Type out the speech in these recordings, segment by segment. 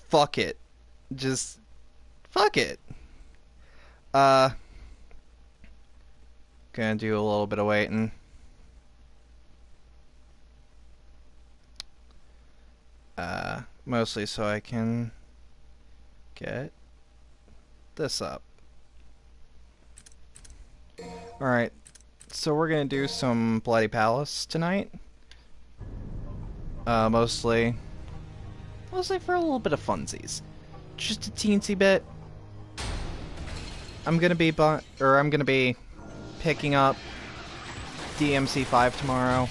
fuck it. Just fuck it. Uh, gonna do a little bit of waiting. Mostly so I can get this up. Alright, so we're gonna do some Bloody Palace tonight. Mostly for a little bit of funsies. Just a teensy bit. I'm gonna be picking up DMC5 tomorrow.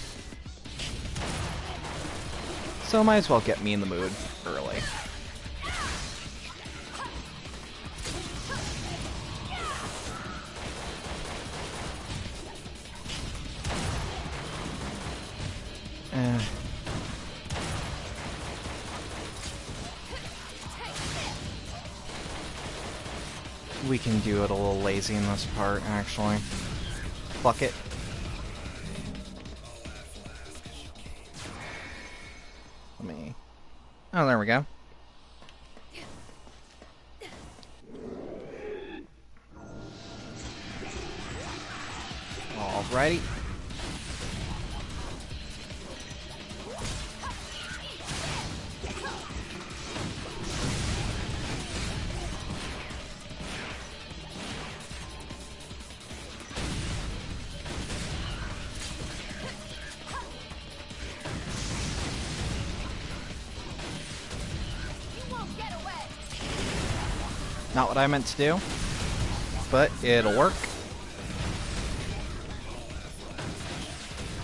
So might as well get me in the mood early. We can do it a little lazy in this part, actually. Fuck it. Let me... Oh, there we go. Alrighty. Not what I meant to do, but it'll work.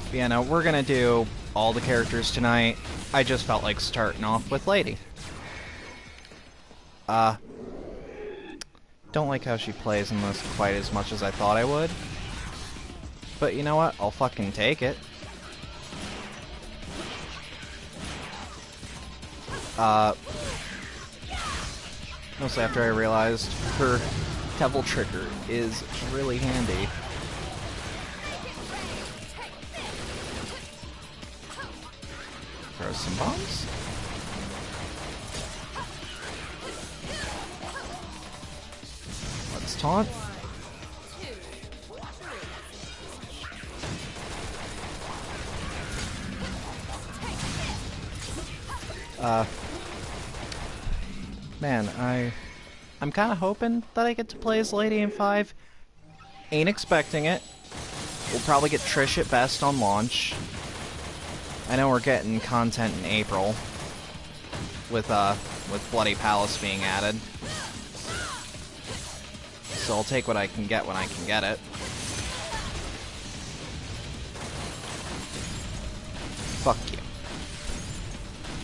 But yeah, no, we're gonna do all the characters tonight. I just felt like starting off with Lady. Don't like how she plays in this quite as much as I thought I would. But you know what? I'll fucking take it. Mostly after I realized her Devil Trigger is really handy. Throw some bombs. Let's taunt. Man, I'm kind of hoping that I get to play as Lady in 5. Ain't expecting it. We'll probably get Trish at best on launch. I know we're getting content in April with Bloody Palace being added. So I'll take what I can get when I can get it. Fuck you.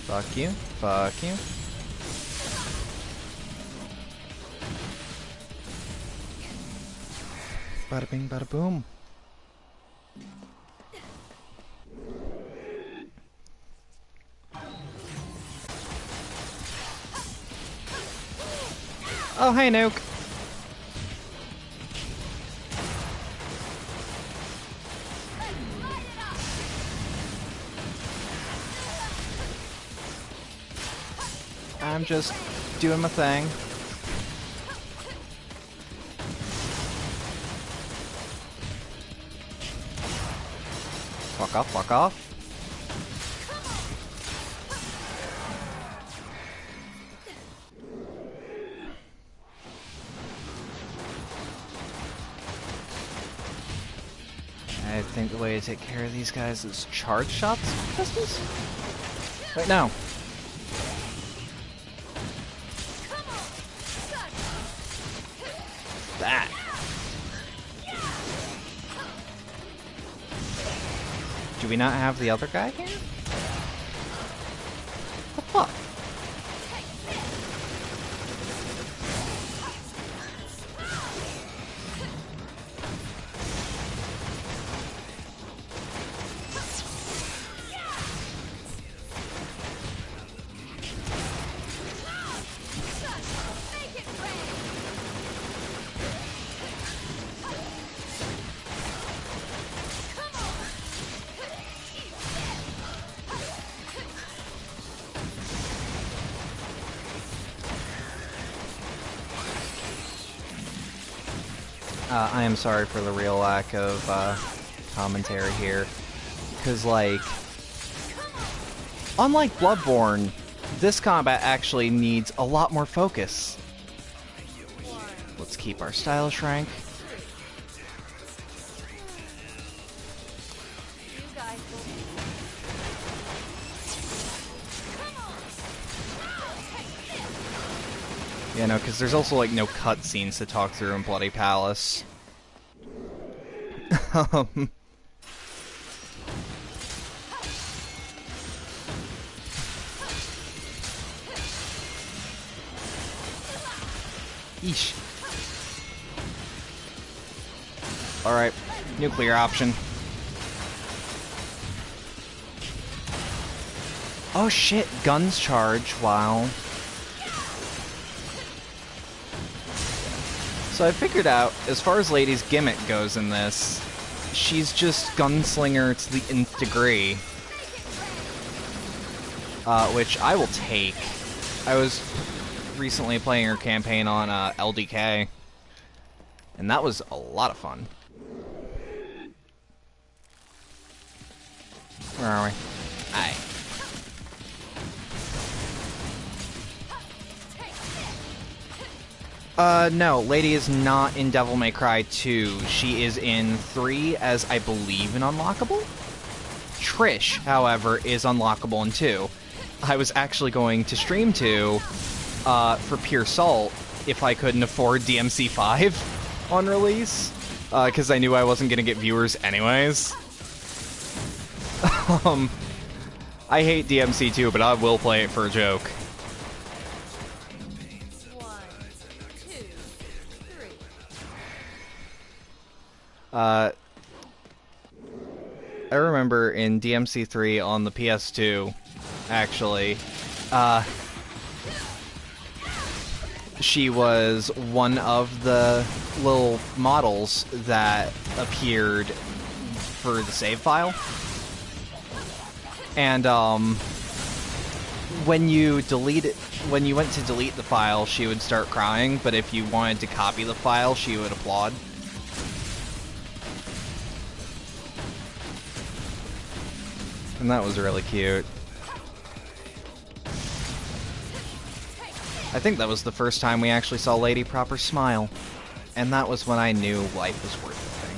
Fuck you. Fuck you. Bada bing, bada boom. Oh, hey, Nuke. I'm just doing my thing. Fuck off, fuck off. I think the way to take care of these guys is charge shots with pistols? Wait, no. That. Do we not have the other guy here? The fuck? I am sorry for the real lack of commentary here. Because, like, unlike Bloodborne, this combat actually needs a lot more focus. Let's keep our stylish rank. Yeah, no, because there's also, like, no cutscenes to talk through in Bloody Palace. Yeesh. Alright, nuclear option. Oh shit, guns charge, wow. So I figured out, as far as Lady's gimmick goes in this, she's just gunslinger to the nth degree. Which I will take. I was recently playing her campaign on LDK, and that was a lot of fun. Where are we? Aye. No, Lady is not in Devil May Cry 2. She is in 3 as, I believe, an unlockable? Trish, however, is unlockable in 2. I was actually going to stream 2 for pure salt if I couldn't afford DMC5 on release, because I knew I wasn't going to get viewers anyways. I hate DMC2, but I will play it for a joke. 1, 2, 3. I remember in DMC3 on the PS2, actually, she was one of the little models that appeared for the save file. And, when you went to delete the file, she would start crying, but if you wanted to copy the file, she would applaud. And that was really cute. I think that was the first time we actually saw Lady proper smile. And that was when I knew life was worth living.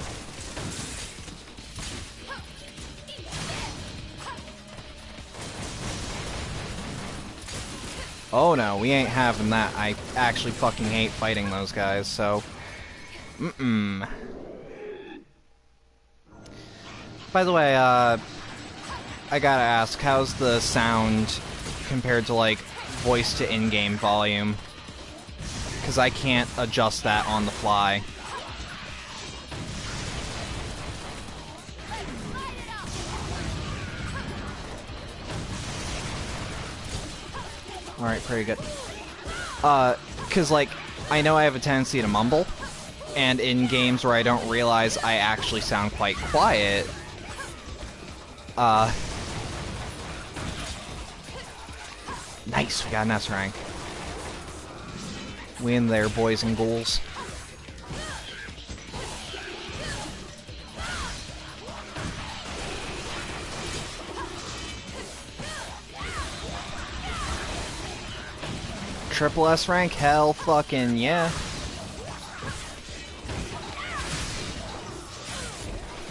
Oh no, we ain't having that. I actually fucking hate fighting those guys, so... By the way, I gotta ask, how's the sound compared to, like, voice to in-game volume? Because I can't adjust that on the fly. Alright, pretty good. Because, like, I know I have a tendency to mumble, and in games where I don't realize I actually sound quite quiet, nice, we got an S rank. We in there, boys and ghouls. Triple S rank? Hell fucking yeah.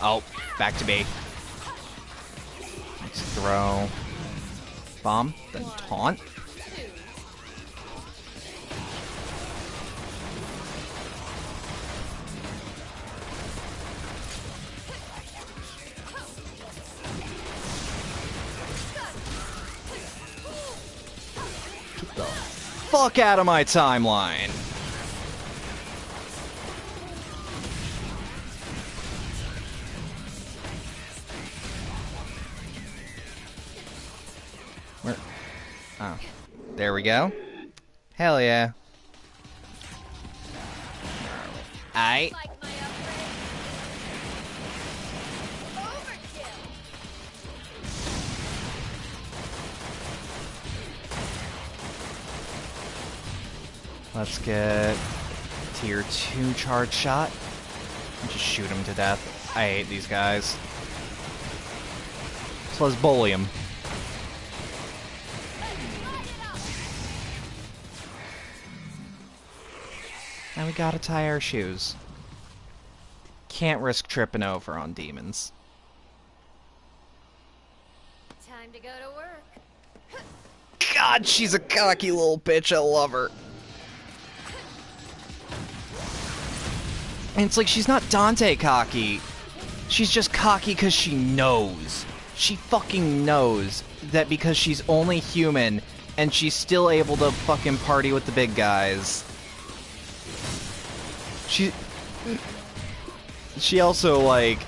Oh, back to B. Let's throw bomb, then taunt. Get the fuck out of my timeline. Where? Oh. There we go. Hell yeah. Aight. Let's get tier 2 charge shot. Just shoot him to death. I hate these guys. So let's bully him. Now we gotta tie our shoes. Can't risk tripping over on demons. Time to go to work. God, she's a cocky little bitch. I love her. And it's like she's not Dante cocky. She's just cocky because she knows. She fucking knows that because she's only human and she's still able to fucking party with the big guys. She also, like,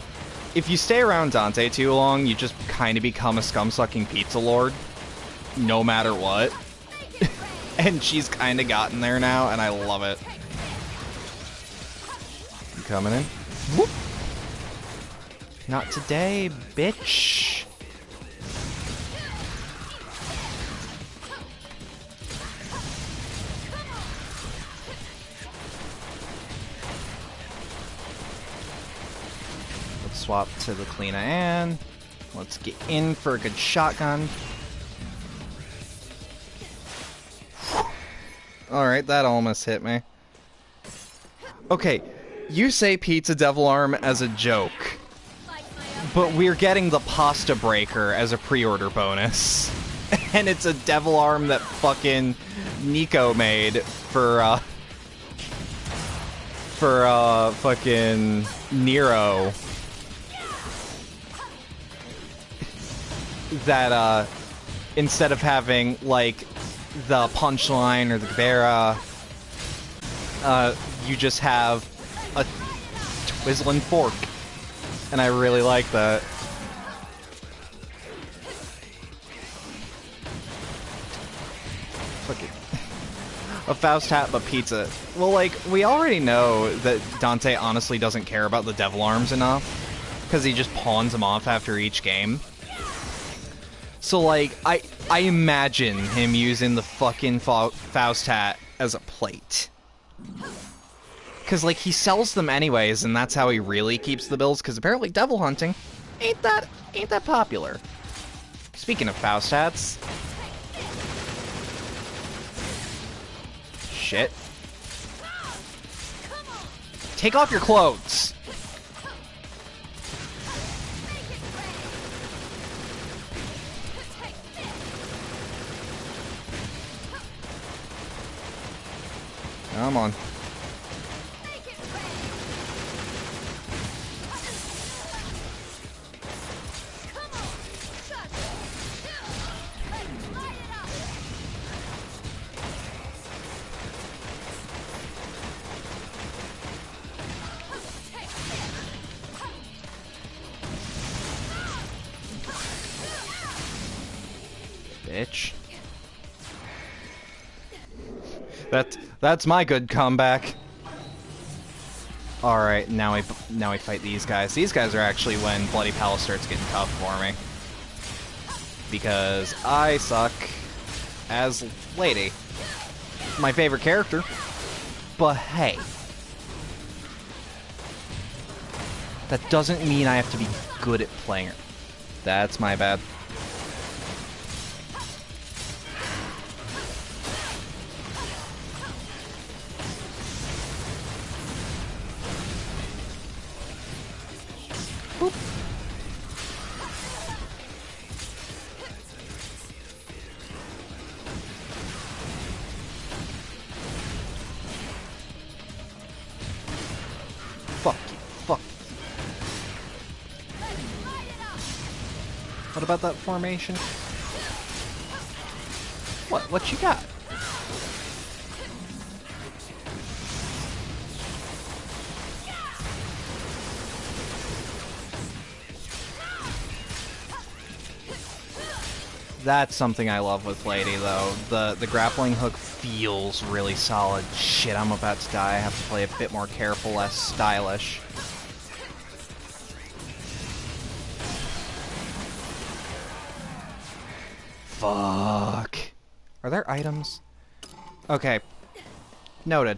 if you stay around Dante too long, you just kind of become a scum-sucking pizza lord. No matter what. And she's kind of gotten there now, and I love it. You coming in? Whoop! Not today, bitch. Let's swap to the Clean Ann. Let's get in for a good shotgun. Alright, that almost hit me. Okay, you say Pizza Devil Arm as a joke, but we're getting the Pasta Breaker as a pre-order bonus. And it's a Devil Arm that fucking Nico made for fucking Nero. That, instead of having, like, the punchline or the Gebera, you just have a twizzling fork. And I really like that. Fuck it. A Faust hat, but pizza. Well, like, we already know that Dante honestly doesn't care about the Devil Arms enough, because he just pawns them off after each game. So, like, I imagine him using the fucking Faust hat as a plate. Because, like, he sells them anyways, and that's how he really keeps the bills, because apparently devil hunting ain't that popular. Speaking of Faust hats... Shit. Take off your clothes! Come on. Bitch. That's my good comeback. All right, now we fight these guys. These guys are actually when Bloody Palace starts getting tough for me, because I suck as Lady, my favorite character. But hey, that doesn't mean I have to be good at playing her. That's my bad. Fuck you, fuck. What about that formation? What you got? That's something I love with Lady, though. The grappling hook feels really solid. Shit, I'm about to die. I have to play a bit more careful, less stylish. Fuck. Are there items? Okay. Noted.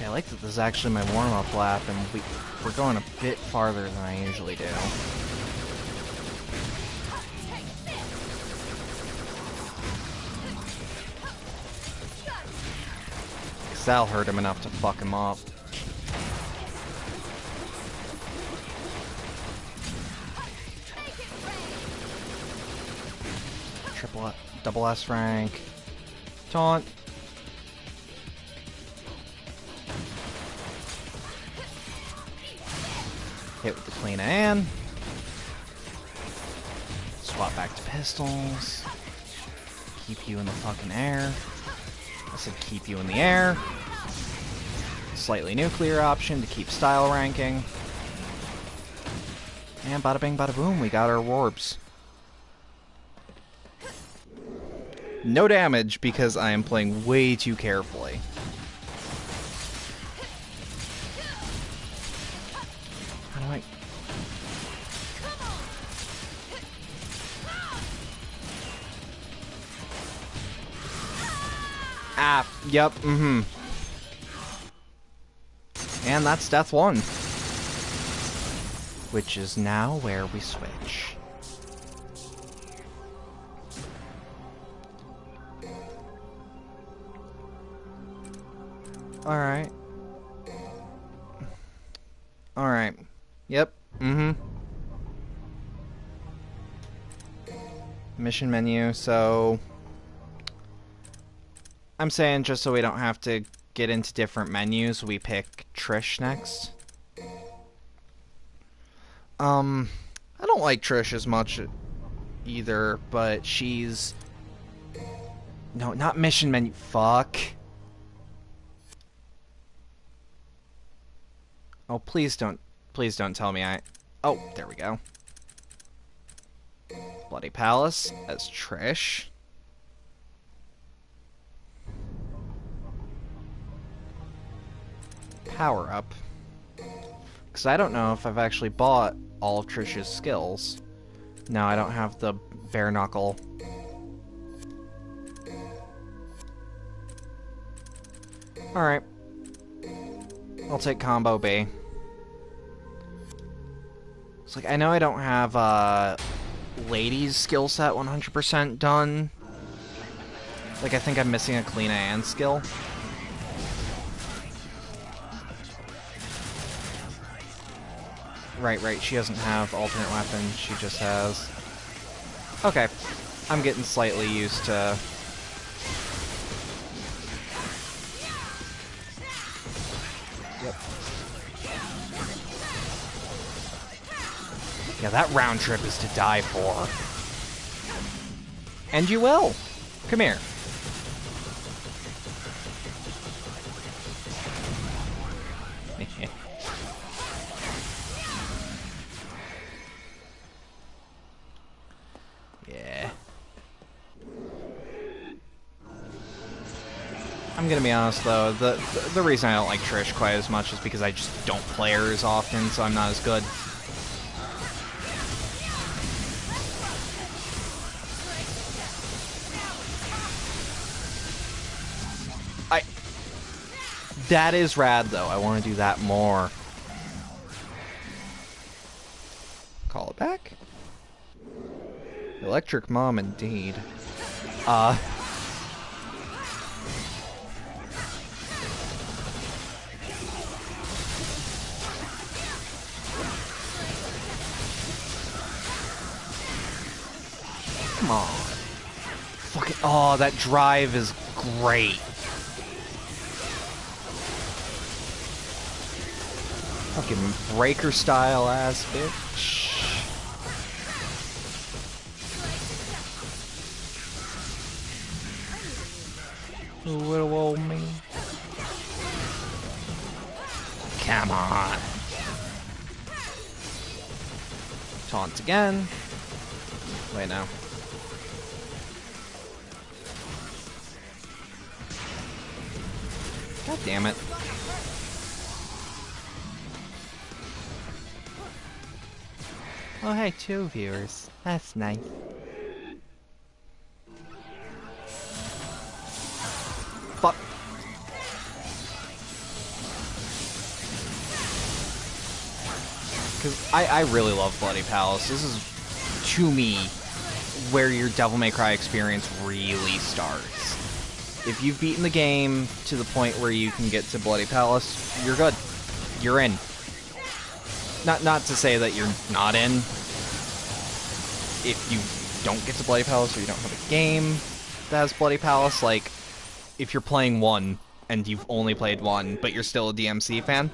Actually, I like that this is actually my warm-up lap, and we're going a bit farther than I usually do. Because that'll hurt him enough to fuck him up. Double S rank. Taunt. Hit with the clean and swap back to pistols. Keep you in the fucking air. I said keep you in the air. Slightly nuclear option to keep style ranking. And bada bing bada boom, we got our orbs. No damage because I am playing way too carefully. How do I... Ah, yep, mm-hmm. And that's death 1. Which is now where we switch. Alright. Alright. Yep. Mm-hmm. Mission menu, so... I'm saying just so we don't have to get into different menus, we pick Trish next. I don't like Trish as much either, but she's... No, not mission menu. Fuck. Oh, please don't tell me I... Oh, there we go. Bloody Palace as Trish. Power up. Because I don't know if I've actually bought all of Trish's skills. No, I don't have the bare knuckle. Alright. I'll take combo B. It's like, I know I don't have, Lady's skill set 100% done. Like, I think I'm missing a clean and skill. Right, she doesn't have alternate weapons, she just has... Okay, I'm getting slightly used to... Yep. Yeah, that round trip is to die for. And you will! Come here. I'm gonna be honest though, the reason I don't like Trish quite as much is because I just don't play her as often, so I'm not as good. That is rad though, I want to do that more. Call it back? Electric Mom indeed. Come on. Fucking, oh, that drive is great. Fucking breaker style ass bitch. Little old me. Come on. Taunt again. Wait, no. God damn it. Oh, hey, 2 viewers. That's nice. Fuck. Because I really love Bloody Palace. This is, to me, where your Devil May Cry experience really starts. If you've beaten the game to the point where you can get to Bloody Palace, you're good. You're in. Not to say that you're not in. If you don't get to Bloody Palace or you don't have a game that has Bloody Palace, like, if you're playing 1 and you've only played 1, but you're still a DMC fan,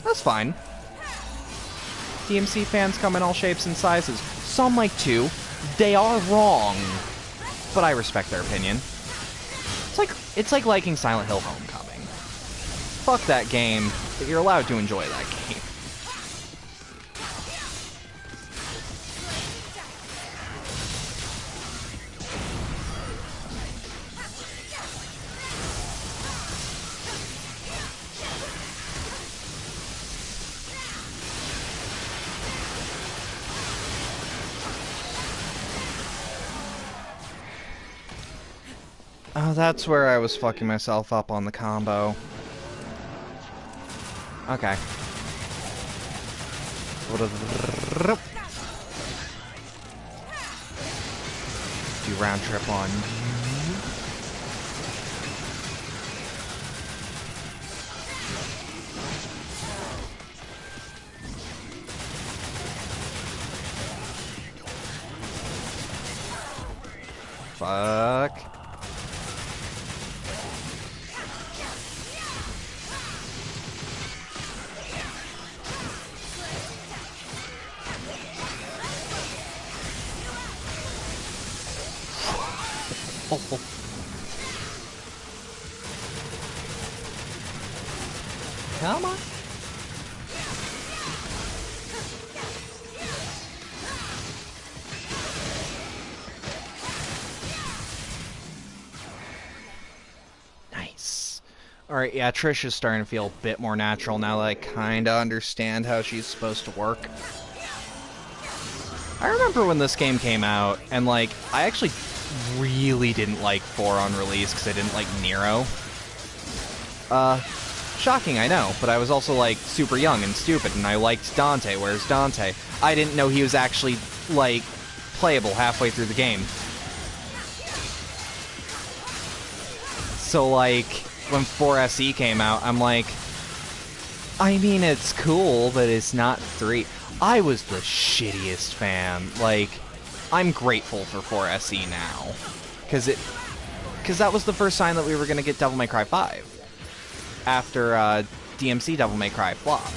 that's fine. DMC fans come in all shapes and sizes. Some like 2. They are wrong, but I respect their opinion. It's like liking Silent Hill Homecoming. Fuck that game, but you're allowed to enjoy that game. Oh, that's where I was fucking myself up on the combo. Okay. Do round trip on. Fuck. Oh. Come on. Nice. Alright, yeah, Trish is starting to feel a bit more natural now that I kinda understand how she's supposed to work. I remember when this game came out, and like, I actually really didn't like 4 on release because I didn't like Nero. Shocking, I know, but I was also like super young and stupid, and I liked Dante. Where's Dante? I didn't know he was actually like playable halfway through the game. So like when 4SE came out, I'm like, I mean, it's cool, but it's not 3. I was the shittiest fan. Like, I'm grateful for 4SE now, because that was the first sign that we were gonna get Devil May Cry 5 after DMC Devil May Cry flopped.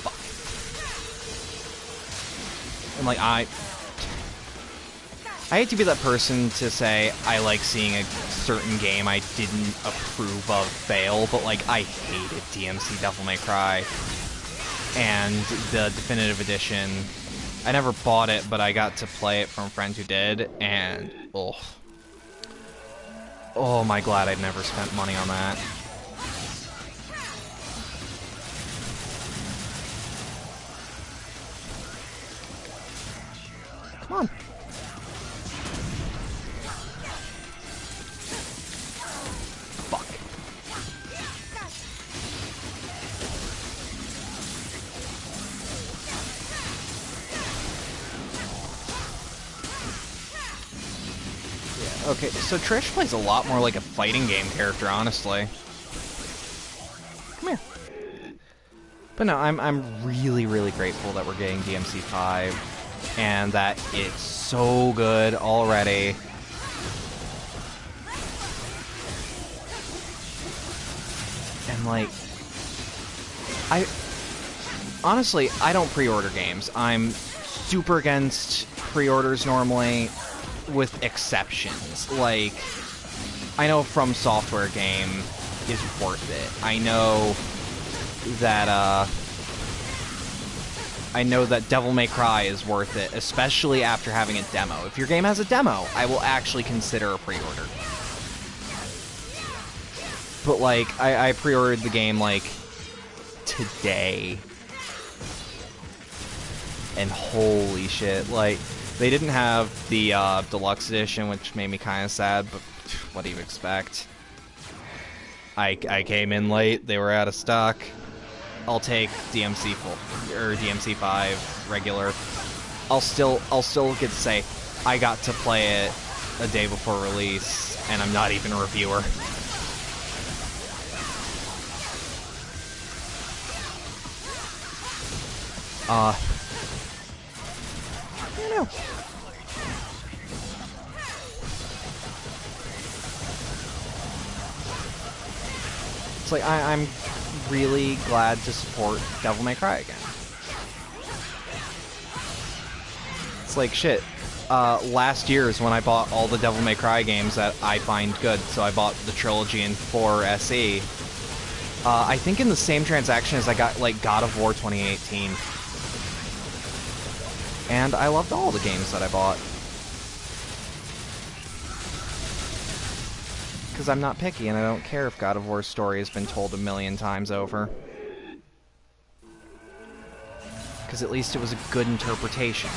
Fuck. And like I hate to be that person to say I like seeing a certain game I didn't approve of fail, but like I hated DMC Devil May Cry. And the definitive edition, I never bought it, but I got to play it from friends who did, and oh my glad I'd never spent money on that. Come on. Fuck. Okay, so Trish plays a lot more like a fighting game character, honestly. Come here. But no, I'm really, really grateful that we're getting DMC5, and that it's so good already. And like, honestly, I don't pre-order games. I'm super against pre-orders normally, with exceptions. Like, I know From Software game is worth it. I know that Devil May Cry is worth it, especially after having a demo. If your game has a demo, I will actually consider a pre-order. But like, I pre-ordered the game like today, and holy shit, like, they didn't have the deluxe edition, which made me kind of sad, but what do you expect? I came in late. They were out of stock. I'll take DMC4 or DMC5 regular. I'll still get to say I got to play it a day before release, and I'm not even a reviewer. You know. It's like I'm really glad to support Devil May Cry again. It's like shit. Last year is when I bought all the Devil May Cry games that I find good, so I bought the trilogy in 4SE. I think in the same transaction as I got like God of War 2018. And I loved all the games that I bought. Because I'm not picky, and I don't care if God of War's story has been told a million times over. Because at least it was a good interpretation.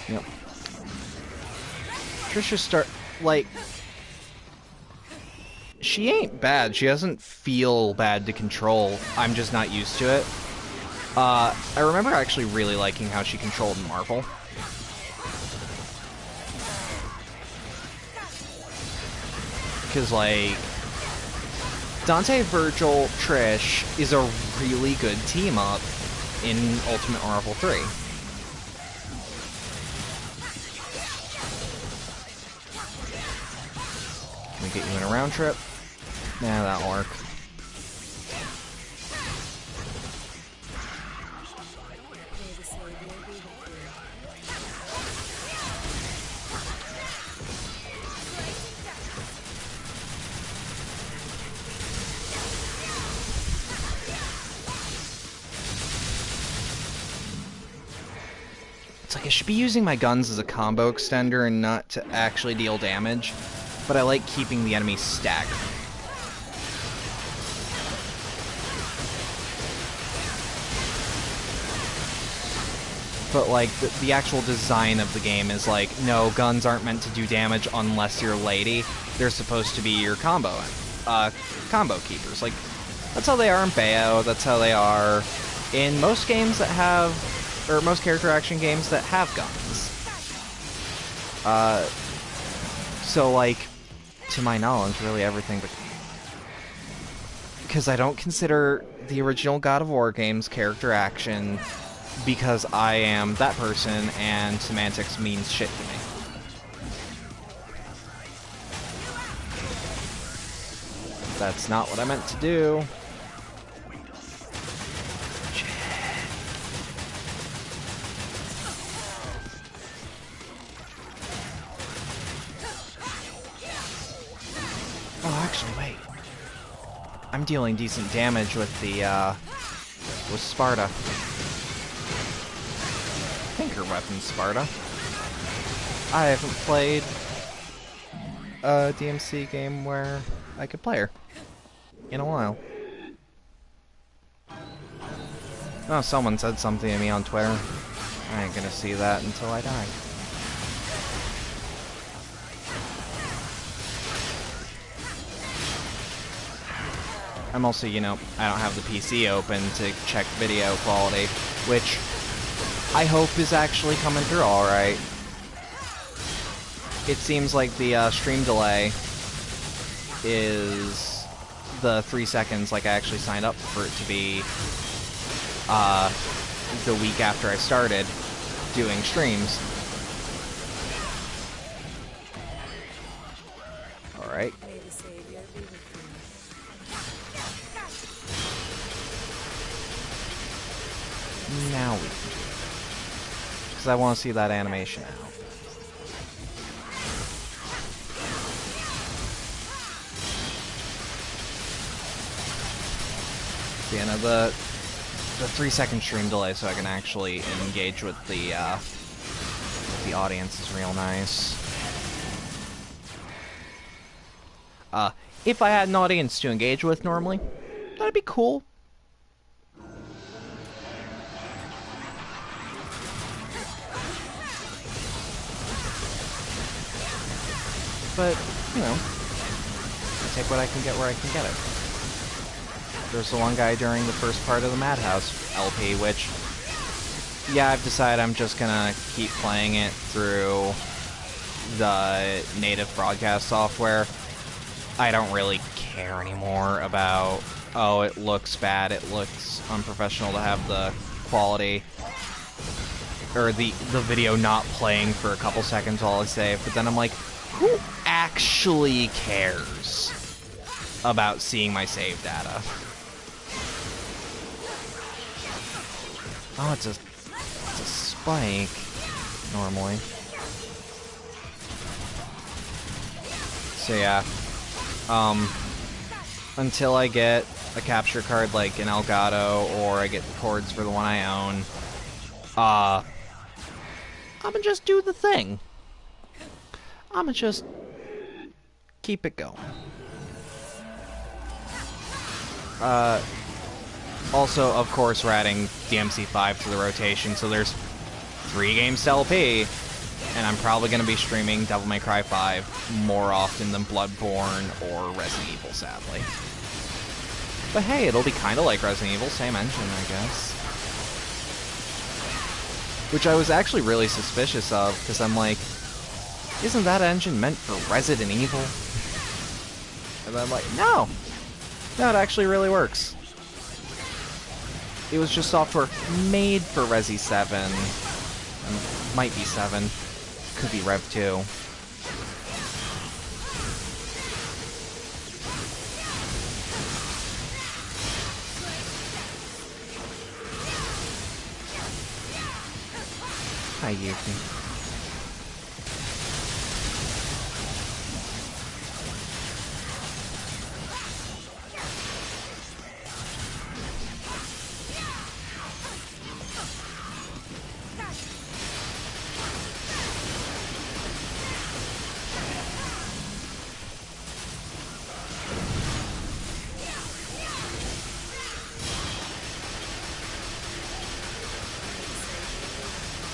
Yep. Trisha like... She ain't bad. She doesn't feel bad to control. I'm just not used to it. I remember actually really liking how she controlled Marvel. Because, like, Dante, Virgil, Trish is a really good team-up in Ultimate Marvel 3. Can we get you in a round trip? Nah, that'll work. It's like I should be using my guns as a combo extender and not to actually deal damage, but I like keeping the enemies staggered. But, like, the actual design of the game is like, no, guns aren't meant to do damage unless you're a lady. They're supposed to be your combo keepers. Like, that's how they are in Bayo, that's how they are in most games that have, or most character action games that have guns. So, like, to my knowledge, really everything but... Because I don't consider the original God of War games character action... because I am that person, and semantics means shit to me. That's not what I meant to do. Shit. Oh, actually, wait. I'm dealing decent damage with the, with Sparta. Finger weapon Sparta. I haven't played a DMC game where I could play her in a while. Oh, someone said something to me on Twitter. I ain't gonna see that until I die. I'm also, you know, I don't have the PC open to check video quality, which I hope is actually coming through alright. It seems like the stream delay is the 3 seconds, like I actually signed up for it to be the week after I started doing streams. Alright. Now we can do it. Because I want to see that animation out. So, you know, the 3 second stream delay so I can actually engage with the audience is real nice. If I had an audience to engage with normally, that'd be cool. But, you know, I take what I can get where I can get it. There's the one guy during the first part of the Madhouse LP, which, yeah, I've decided I'm just gonna keep playing it through the native broadcast software. I don't really care anymore about, oh, it looks bad, it looks unprofessional to have the quality, or the video not playing for a couple seconds while I save, but then I'm like, who actually cares about seeing my save data? Oh, it's a spike, normally. So yeah, until I get a capture card like an Elgato, or I get the cords for the one I own, I'm gonna just do the thing. I'm gonna just keep it going. Also, of course, we're adding DMC5 to the rotation, so there's 3 games to LP, and I'm probably going to be streaming Devil May Cry 5 more often than Bloodborne or Resident Evil, sadly. But hey, it'll be kind of like Resident Evil, same engine, I guess. Which I was actually really suspicious of, because I'm like, isn't that engine meant for Resident Evil? And I'm like, no! No, it actually really works. It was just software made for Resi 7. Might be 7. Could be Rev 2. Hi, Yuki.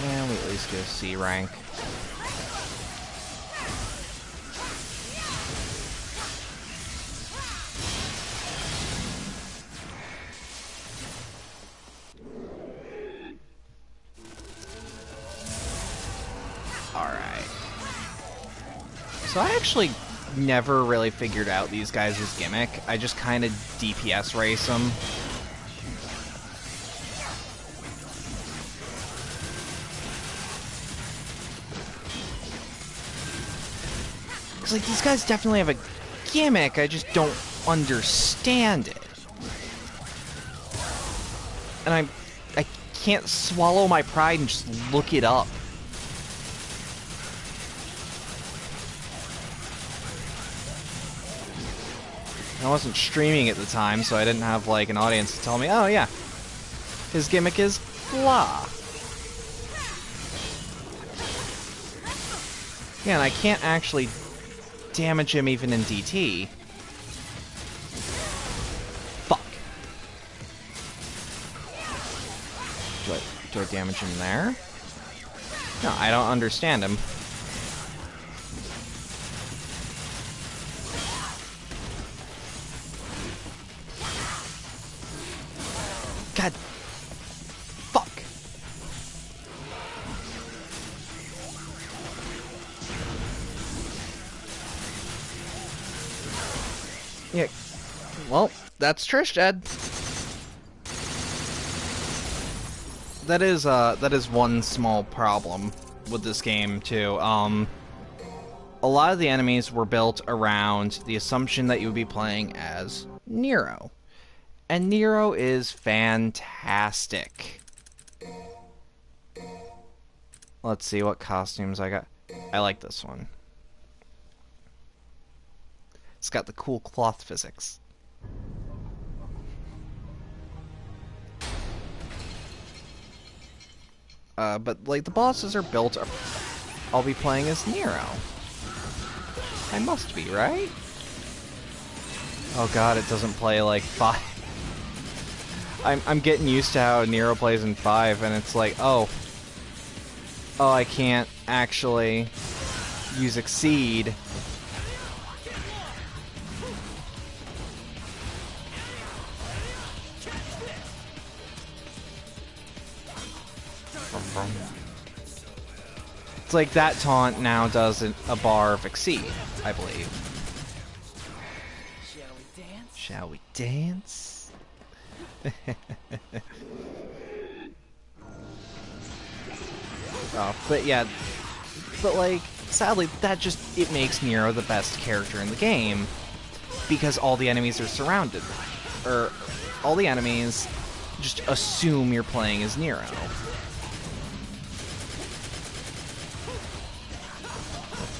And we at least get a C rank. Alright. So I actually never really figured out these guys' gimmick. I just kind of DPS race them. Like, these guys definitely have a gimmick, I just don't understand it. And I can't swallow my pride and just look it up. I wasn't streaming at the time, so I didn't have, like, an audience to tell me, oh yeah, his gimmick is blah. Yeah, and I can't actually damage him even in DT. Fuck. Do I damage him there? No, I don't understand him. God. Fuck. Yeah, well, that's Trish dead. That is one small problem with this game too. A lot of the enemies were built around the assumption that you would be playing as Nero. And Nero is fantastic. Let's see what costumes I got. I like this one. It's got the cool cloth physics. But, like, the bosses are built... I'll be playing as Nero. I must be, right? Oh god, it doesn't play like 5. I'm getting used to how Nero plays in 5, and it's like, oh, I can't actually use Exceed It's like that taunt now does a bar of Exceed, I believe. Shall we dance? Shall we dance? Oh, but yeah, but like, sadly, it makes Nero the best character in the game, because all the enemies are surrounded, or all the enemies just assume you're playing as Nero.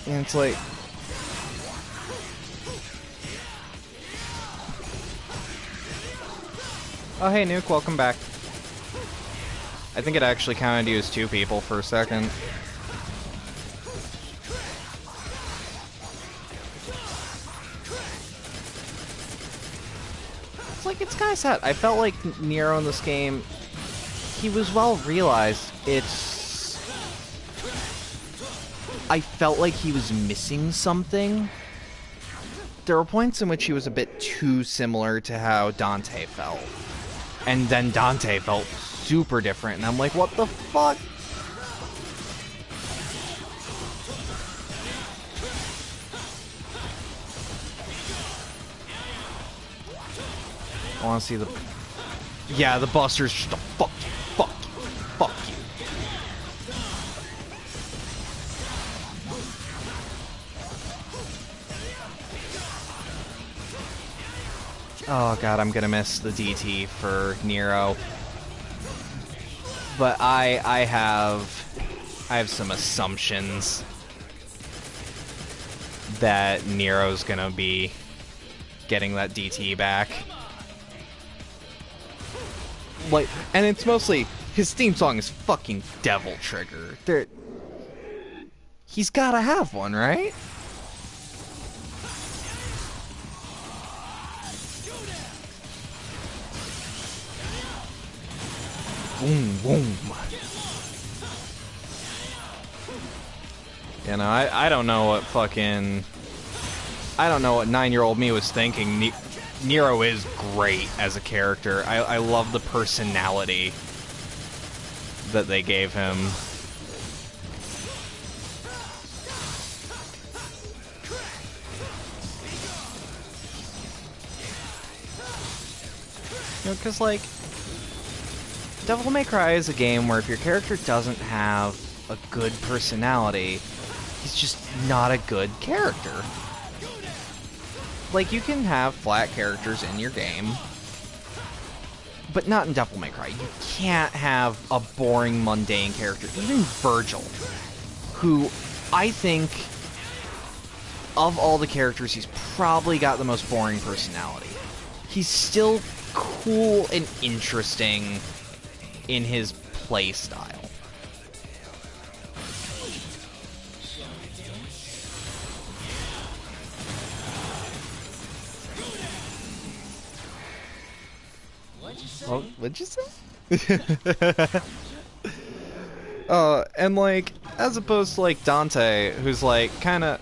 And it's like, oh hey Nuke, welcome back. I think it actually counted you as 2 people for a second. It's like, it's kind of sad. I felt like Nero in this game, he was well realized. I felt like he was missing something. There were points in which he was a bit too similar to how Dante felt. And then Dante felt super different, and I'm like, what the fuck? I want to see the... Yeah, the Buster's just a fuck you, fuck you, fuck you. Oh god, I'm gonna miss the DT for Nero. But I have some assumptions that Nero's gonna be getting that DT back. Like, and it's mostly his theme song is fucking Devil Trigger. He's gotta have one, right? Boom, boom. You know, I don't know what fucking... I don't know what 9-year-old me was thinking. Nero is great as a character. I love the personality that they gave him. You know, because, like, Devil May Cry is a game where if your character doesn't have a good personality, he's just not a good character. Like, you can have flat characters in your game, but not in Devil May Cry. You can't have a boring, mundane character. Even Virgil, who I think, of all the characters, he's probably got the most boring personality. He's still cool and interesting in his play style. Oh, what'd you say? And like, as opposed to like Dante, who's like he kind of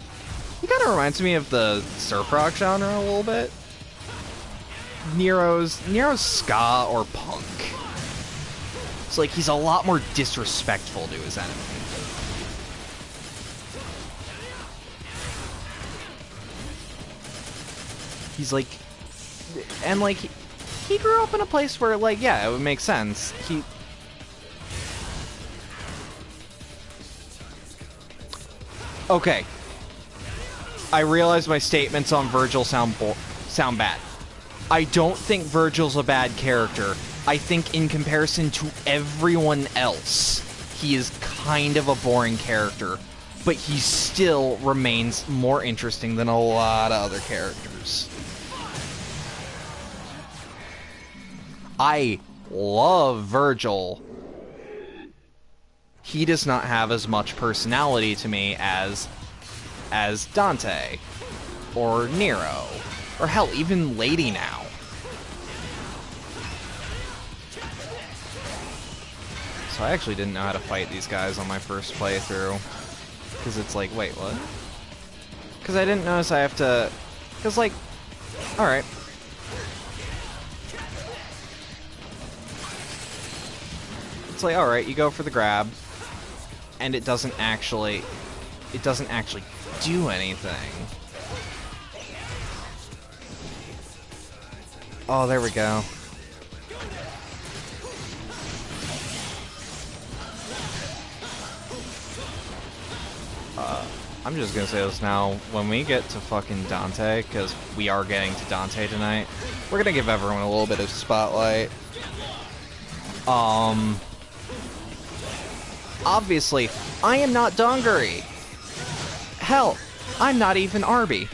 reminds me of the surf rock genre a little bit. Nero's ska or punk. It's like he's a lot more disrespectful to his enemy. He's like, and like, he grew up in a place where, like, yeah, it would make sense. Okay. I realize my statements on Virgil sound bad. I don't think Virgil's a bad character. I think in comparison to everyone else, he is kind of a boring character, but he still remains more interesting than a lot of other characters. I love Virgil. He does not have as much personality to me as Dante, or Nero, or hell, even Lady now. So I actually didn't know how to fight these guys on my first playthrough. Because it's like, wait, what? Because I didn't notice I have to... Because, like, alright. It's like, alright, you go for the grab. and it doesn't actually do anything. Oh, there we go. I'm just gonna say this now. When we get to fucking Dante, because we are getting to Dante tonight, we're gonna give everyone a little bit of spotlight. Obviously, I am not Dongari. Hell, I'm not even Arby.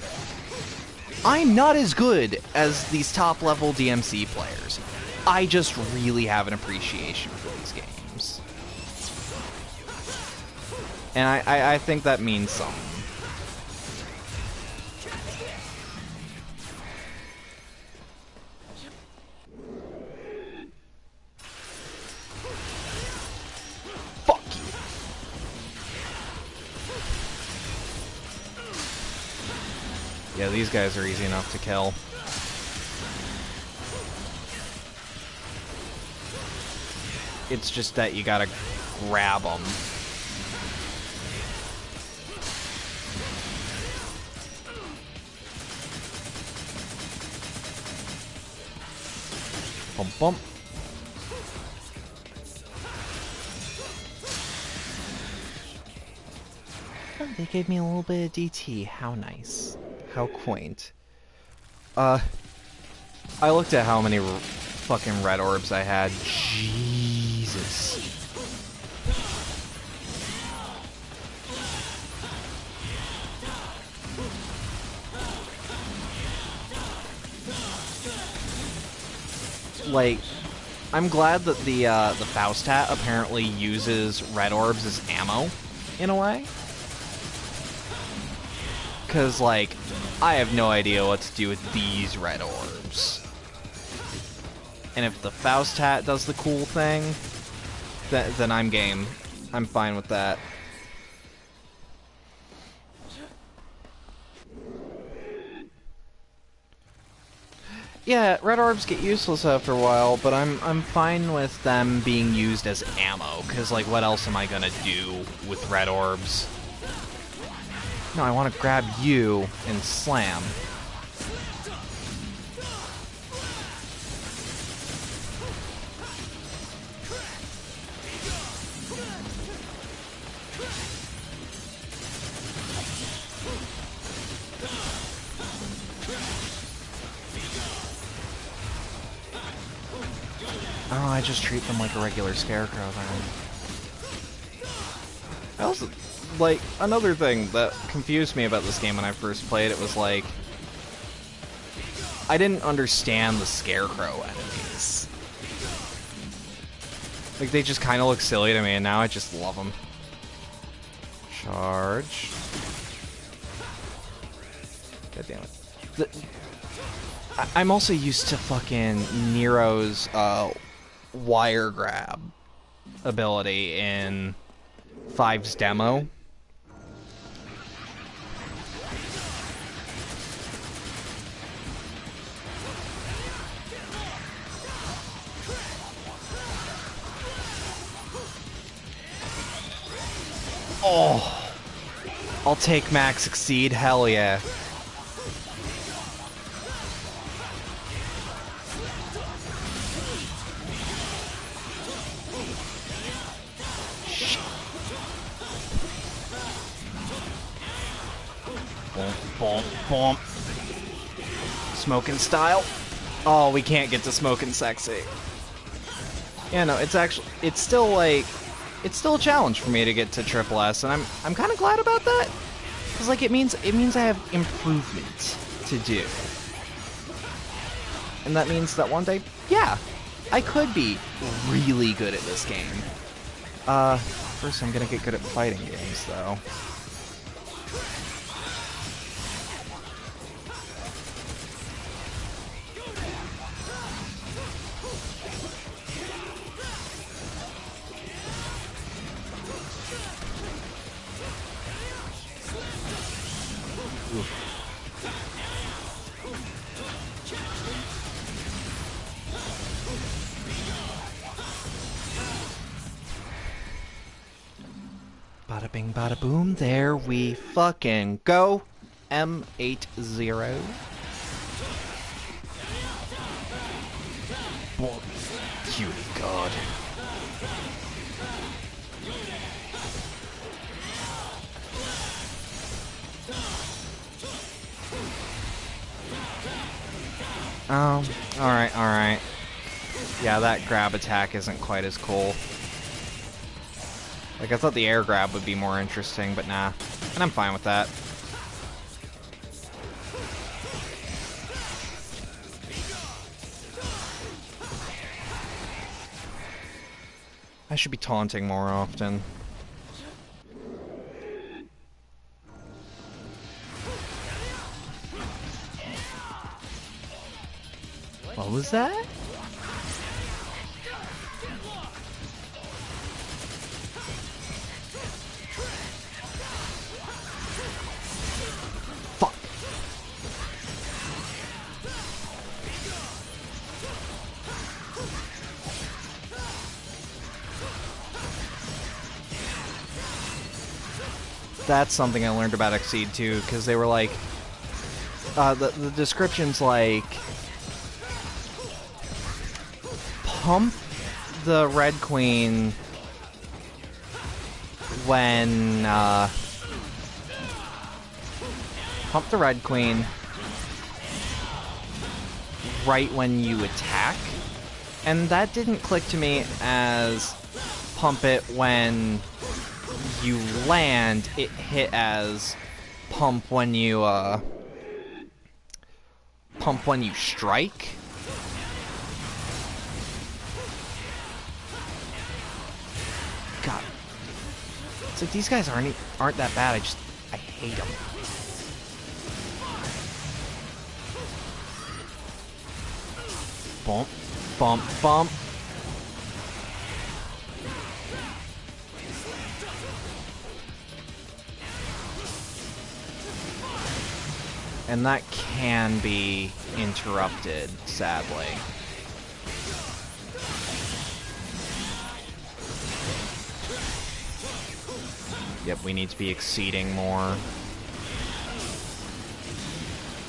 I'm not as good as these top-level DMC players. I just really have an appreciation for these games. And I think that means something. Fuck you. Yeah, these guys are easy enough to kill. It's just that you gotta grab them. Bump, bump. Oh, they gave me a little bit of DT. How nice. How quaint. I looked at how many fucking red orbs I had. Jesus. Like, I'm glad that the Faust hat apparently uses red orbs as ammo, in a way. Because, like, I have no idea what to do with these red orbs. And if the Faust hat does the cool thing, then I'm game. I'm fine with that. Yeah, red orbs get useless after a while, but I'm fine with them being used as ammo, because, like, what else am I gonna do with red orbs? No, I want to grab you and slam. Oh, I just treat them like a regular scarecrow then. I also, like, another thing that confused me about this game when I first played it was, like, I didn't understand the scarecrow enemies. Like, they just kind of look silly to me, and now I just love them. Charge. God damn it. I'm also used to fucking Nero's, wire grab ability in 5's demo. Oh, I'll take max exceed, hell yeah. Bomp, bomp. Smoking style. Oh, we can't get to smoking sexy. Yeah, no, it's still like, it's still a challenge for me to get to Triple S, and I'm kind of glad about that, because like it means I have improvement to do, and that means that one day, yeah, I could be really good at this game. First I'm gonna get good at fighting games though. bing bada boom. There we fucking go. M80. Boy, cutie god. Oh, alright, alright. Yeah, that grab attack isn't quite as cool. Like, I thought the air grab would be more interesting, but nah. And I'm fine with that. I should be taunting more often. What was that? Fuck. That's something I learned about Exceed too, because they were like, the description's like, pump the Red Queen when, pump the Red Queen right when you attack, and that didn't click to me as pump it when you land. It hit as pump when you, pump when you strike. God. It's like these guys aren't that bad, I hate them. Bump, bump, bump. And that can be interrupted, sadly. Yep, we need to be exceeding more.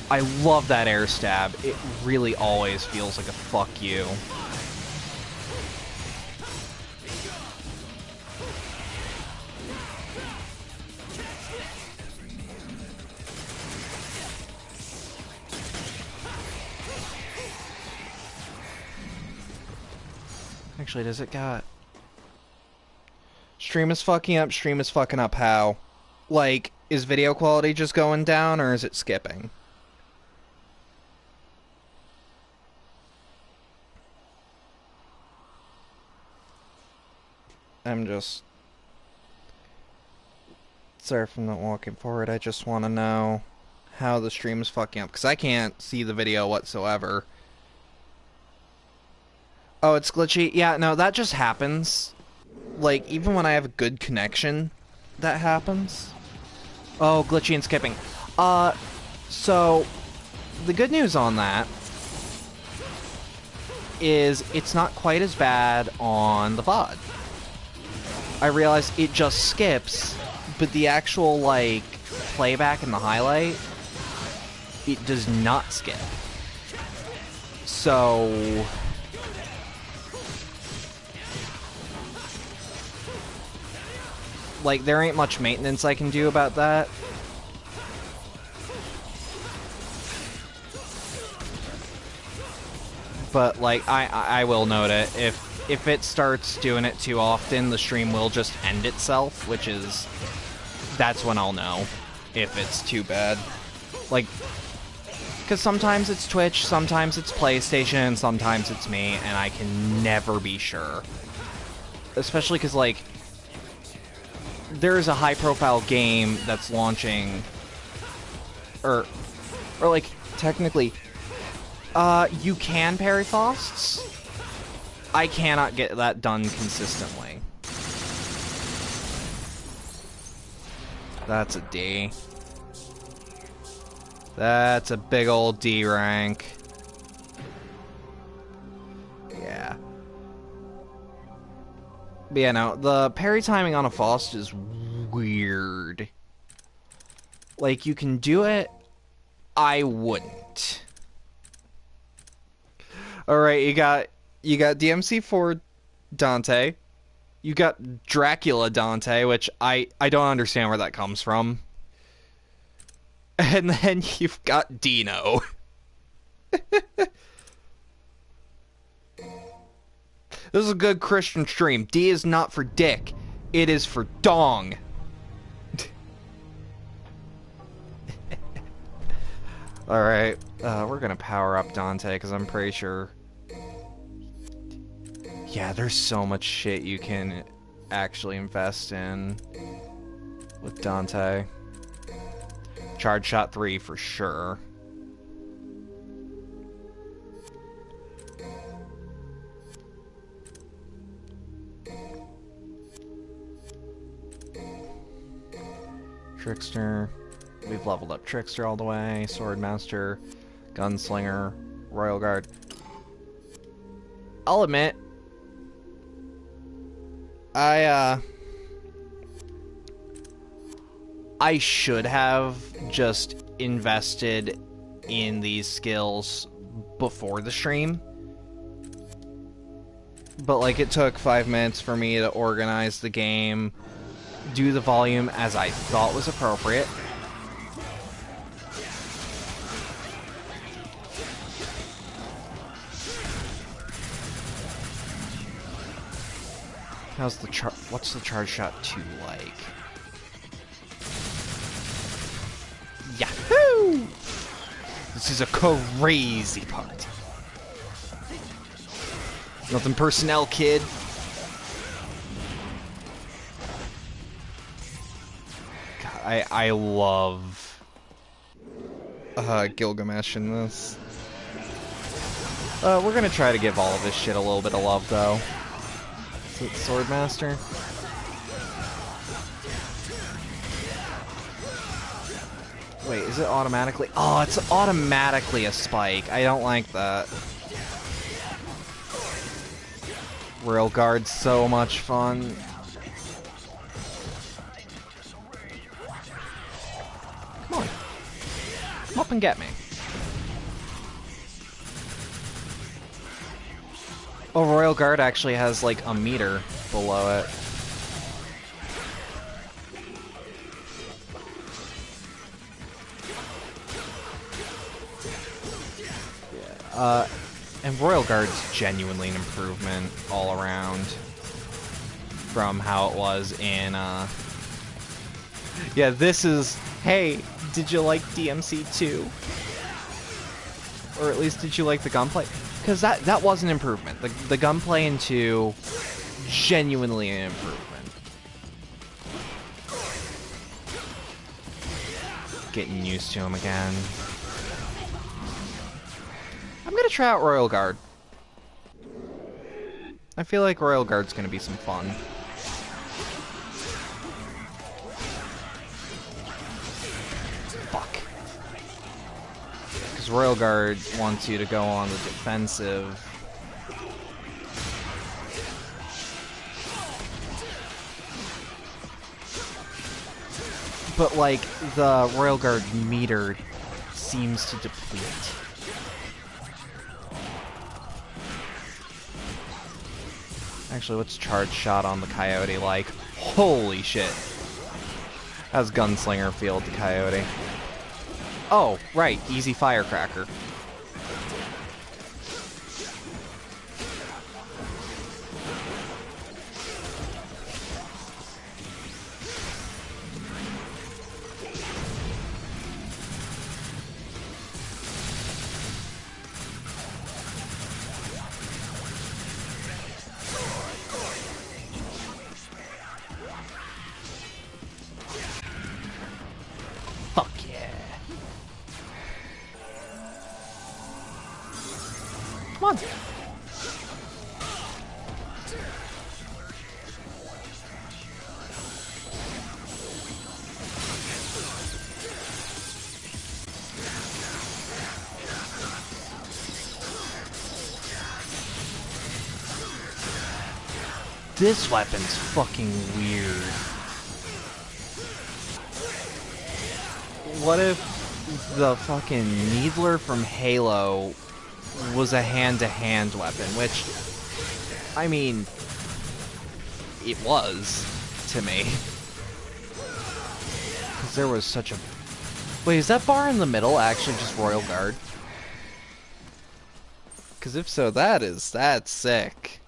I love that air stab. It really always feels like a fuck you. Actually, does it got... Stream is fucking up, stream is fucking up how? Like, is video quality just going down, or is it skipping? I'm just... Sorry if I'm not walking forward, I just want to know how the stream is fucking up, because I can't see the video whatsoever. Oh, it's glitchy? Yeah, no, that just happens. Like, even when I have a good connection, that happens. Oh, glitchy and skipping. So, the good news on that is it's not quite as bad on the VOD. I realize it just skips, but the actual, like, playback and the highlight, it does not skip. So... like, there ain't much maintenance I can do about that. But, like, I will note it. If it starts doing it too often, the stream will just end itself, which is... that's when I'll know if it's too bad. Like, because sometimes it's Twitch, sometimes it's PlayStation, sometimes it's me, and I can never be sure. Especially because, like... there's a high-profile game that's launching, or like, technically, you can parry Fausts. I cannot get that done consistently. That's a D. That's a big old D rank. Yeah. But yeah, no, the parry timing on a Faust is weird. Like, you can do it, I wouldn't. Alright, you got DMC4 Dante. You got Dracula Dante, which I don't understand where that comes from. And then you've got Dino. This is a good Christian stream. D is not for dick. It is for dong. Alright, we're gonna power up Dante, because I'm pretty sure... Yeah, there's so much shit you can actually invest in with Dante. Charge shot 3 for sure. Trickster. We've leveled up Trickster all the way. Swordmaster, Gunslinger, Royal Guard. I'll admit, I should have just invested in these skills before the stream. But, like, it took 5 minutes for me to organize the game, do the volume as I thought was appropriate. What's the charge shot 2 like? Yahoo! This is a crazy part. Nothing personnel, kid. God, I love Gilgamesh in this. We're gonna try to give all of this shit a little bit of love, though. Is it Swordmaster? Wait, is it automatically? Oh, it's automatically a spike. I don't like that. Royal Guard's so much fun. Come on. Come up and get me. Oh, Royal Guard actually has, like, a meter below it. Yeah, and Royal Guard's genuinely an improvement all around from how it was in, Yeah, this is... Hey, did you like DMC2? Or at least did you like the gunplay? Because that was an improvement. The gunplay in 2, genuinely an improvement. Getting used to him again. I'm gonna try out Royal Guard. I feel like Royal Guard's gonna be some fun. Fuck. Because Royal Guard wants you to go on the defensive. But, like, the Royal Guard meter seems to deplete. Actually, what's charge shot on the Coyote like? Holy shit. How's Gunslinger feel at the Coyote? Oh, right, easy firecracker. Fuck yeah. Come on. This weapon's fucking weird. what if the fucking Needler from Halo was a hand-to-hand weapon, which, I mean, it was, to me. Because there was such a... Wait, is that bar in the middle actually just Royal Guard? Because if so, that's sick.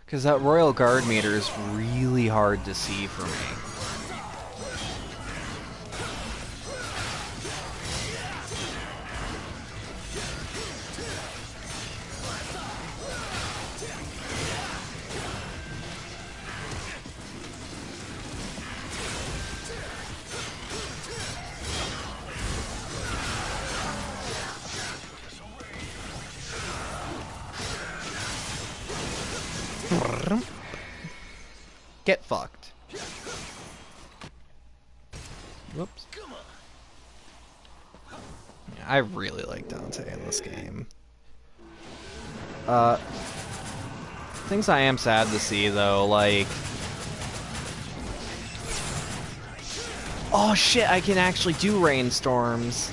Because that Royal Guard meter is really hard to see for me. Get fucked. Whoops. Yeah, I really like Dante in this game. Things I am sad to see though, like... Oh shit, I can actually do rainstorms.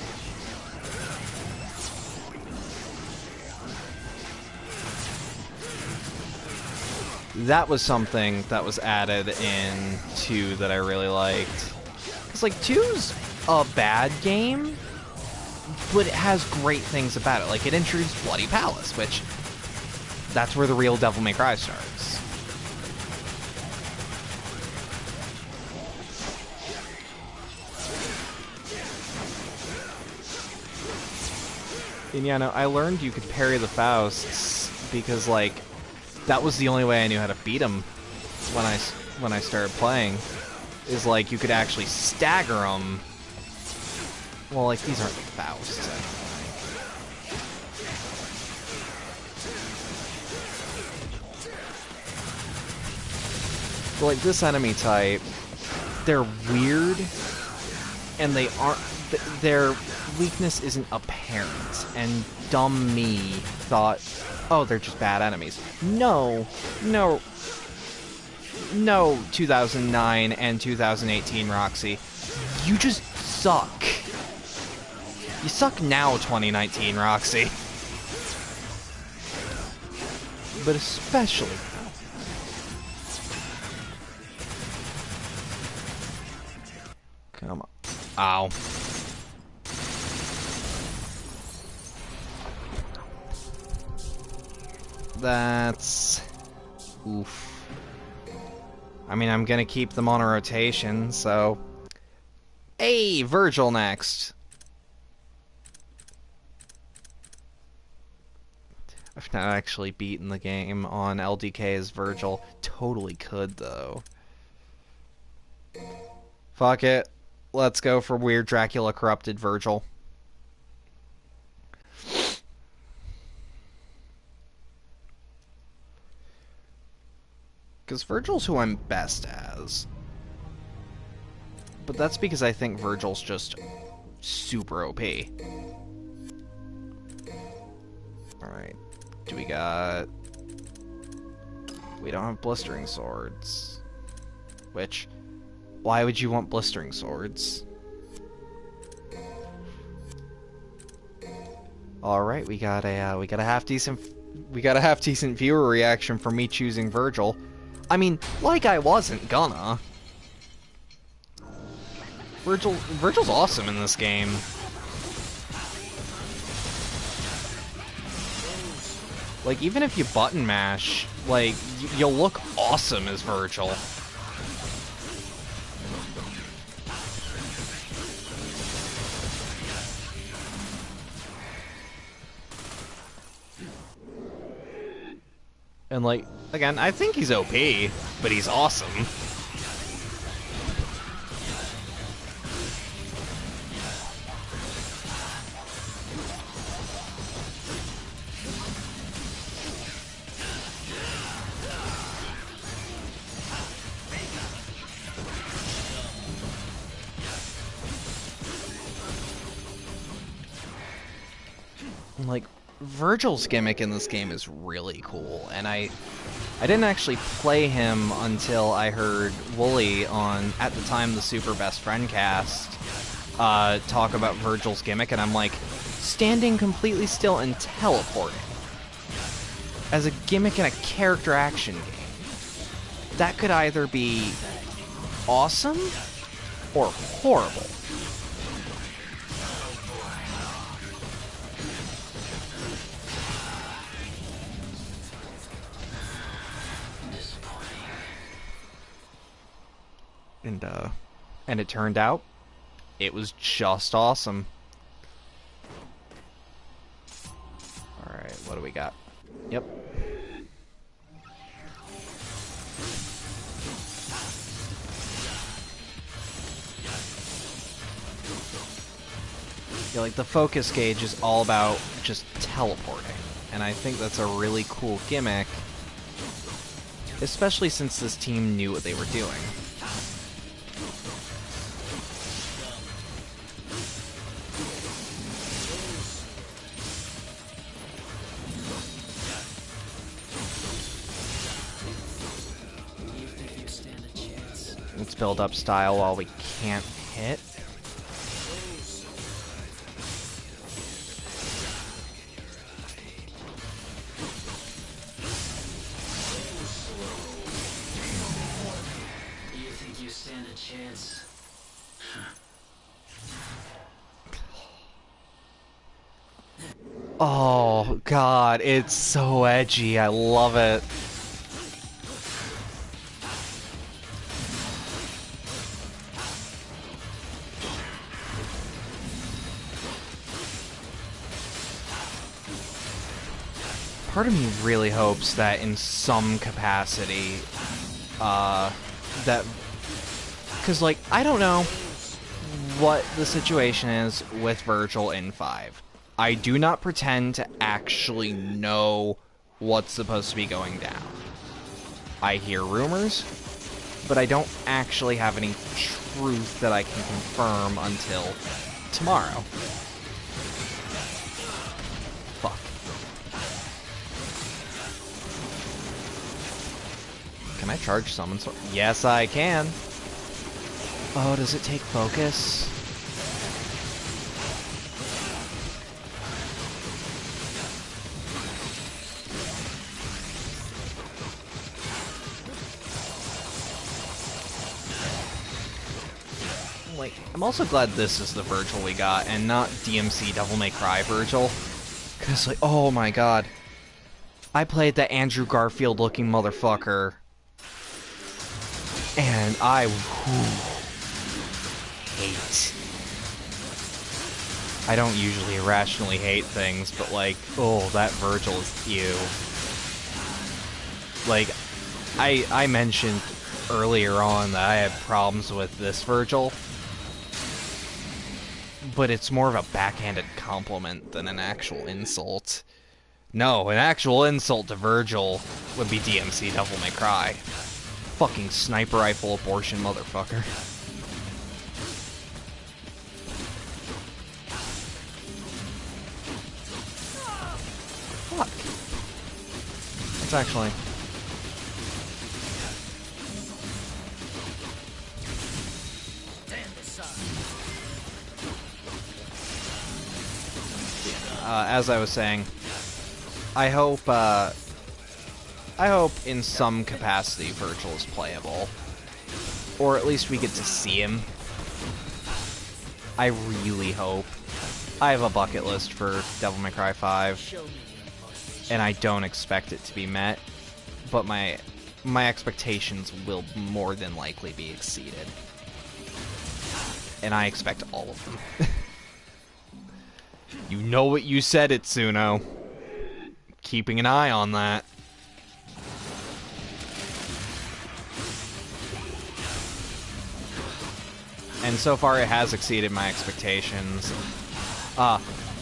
That was something that was added in 2 that I really liked. It's like 2's a bad game, but it has great things about it. Like, it introduced Bloody Palace, which, that's where the real Devil May Cry starts. And yeah, no, I learned you could parry the Fausts because, like, that was the only way I knew how to beat him when I started playing. Is like you could actually stagger them. Well, like these aren't the Fausts. But like this enemy type, they're weird, and they aren't. Their weakness isn't apparent, and dumb me thought, oh, they're just bad enemies. No, 2009 and 2018 Roxy. You just suck. You suck now, 2019 Roxy. But especially now. Come on. Ow. That's... oof. I mean, I'm gonna keep them on a rotation, so... Hey, Virgil next! I've not actually beaten the game on LDK as Virgil. Totally could, though. Fuck it. Let's go for Weird Dracula Corrupted Virgil. Because Virgil's who I'm best as. But that's because I think Virgil's just super OP. Alright. Do we got... We don't have blistering swords. Which... Why would you want blistering swords? Alright, we got a half decent viewer reaction for me choosing Virgil. I mean, like I wasn't gonna. Virgil's awesome in this game. Like, even if you button mash, like, you'll look awesome as Virgil. And, like, again, I think he's OP, but he's awesome. Like, Virgil's gimmick in this game is really cool, and I didn't actually play him until I heard Wooly on, at the time, the Super Best Friend cast, talk about Virgil's gimmick, and I'm like, standing completely still and teleporting as a gimmick in a character action game. That could either be awesome or horrible. And it turned out it was just awesome. Alright, what do we got? Yep. Yeah, like the focus gauge is all about just teleporting. And I think that's a really cool gimmick, especially since this team knew what they were doing. Let's build up style while we can't hit. Do you think you stand a chance? Oh god, it's so edgy. I love it. Part of me really hopes that in some capacity, that, because, like, I don't know what the situation is with Virgil in 5. I do not pretend to actually know what's supposed to be going down. I hear rumors, but I don't actually have any truth that I can confirm until tomorrow. Fuck. Can I charge summon sword? Yes, I can. Oh, does it take focus? Like, I'm also glad this is the Virgil we got, and not DMC Devil May Cry Virgil. Because, like, oh my god. I played the Andrew Garfield-looking motherfucker. And I hate. I don't usually irrationally hate things, but like, oh, that Virgil is ew. Like, I mentioned earlier on that I had problems with this Virgil, but it's more of a backhanded compliment than an actual insult. No, an actual insult to Virgil would be DMC Devil May Cry. Fucking sniper rifle abortion motherfucker. Fuck. It's actually... as I was saying, I hope in some capacity Virgil is playable. Or at least we get to see him. I really hope. I have a bucket list for Devil May Cry 5, and I don't expect it to be met, but my expectations will more than likely be exceeded. And I expect all of them. You know what you said, Itsuno. Keeping an eye on that. And so far it has exceeded my expectations.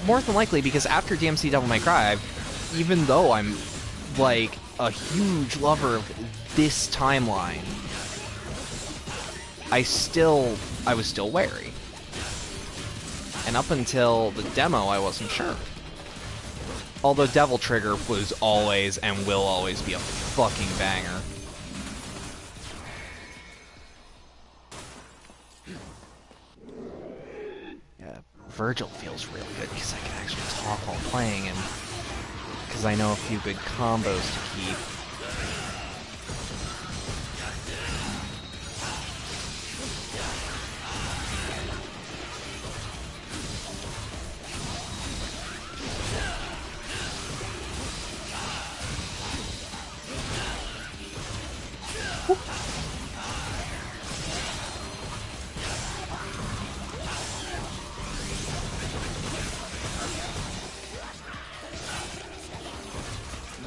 More than likely because after DMC Devil May Cry, even though I'm, like, a huge lover of this timeline, I was still wary. And up until the demo, I wasn't sure. Although Devil Trigger was always and will always be a fucking banger. Yeah, Virgil feels real good because I can actually talk while playing him. Because I know a few good combos to keep.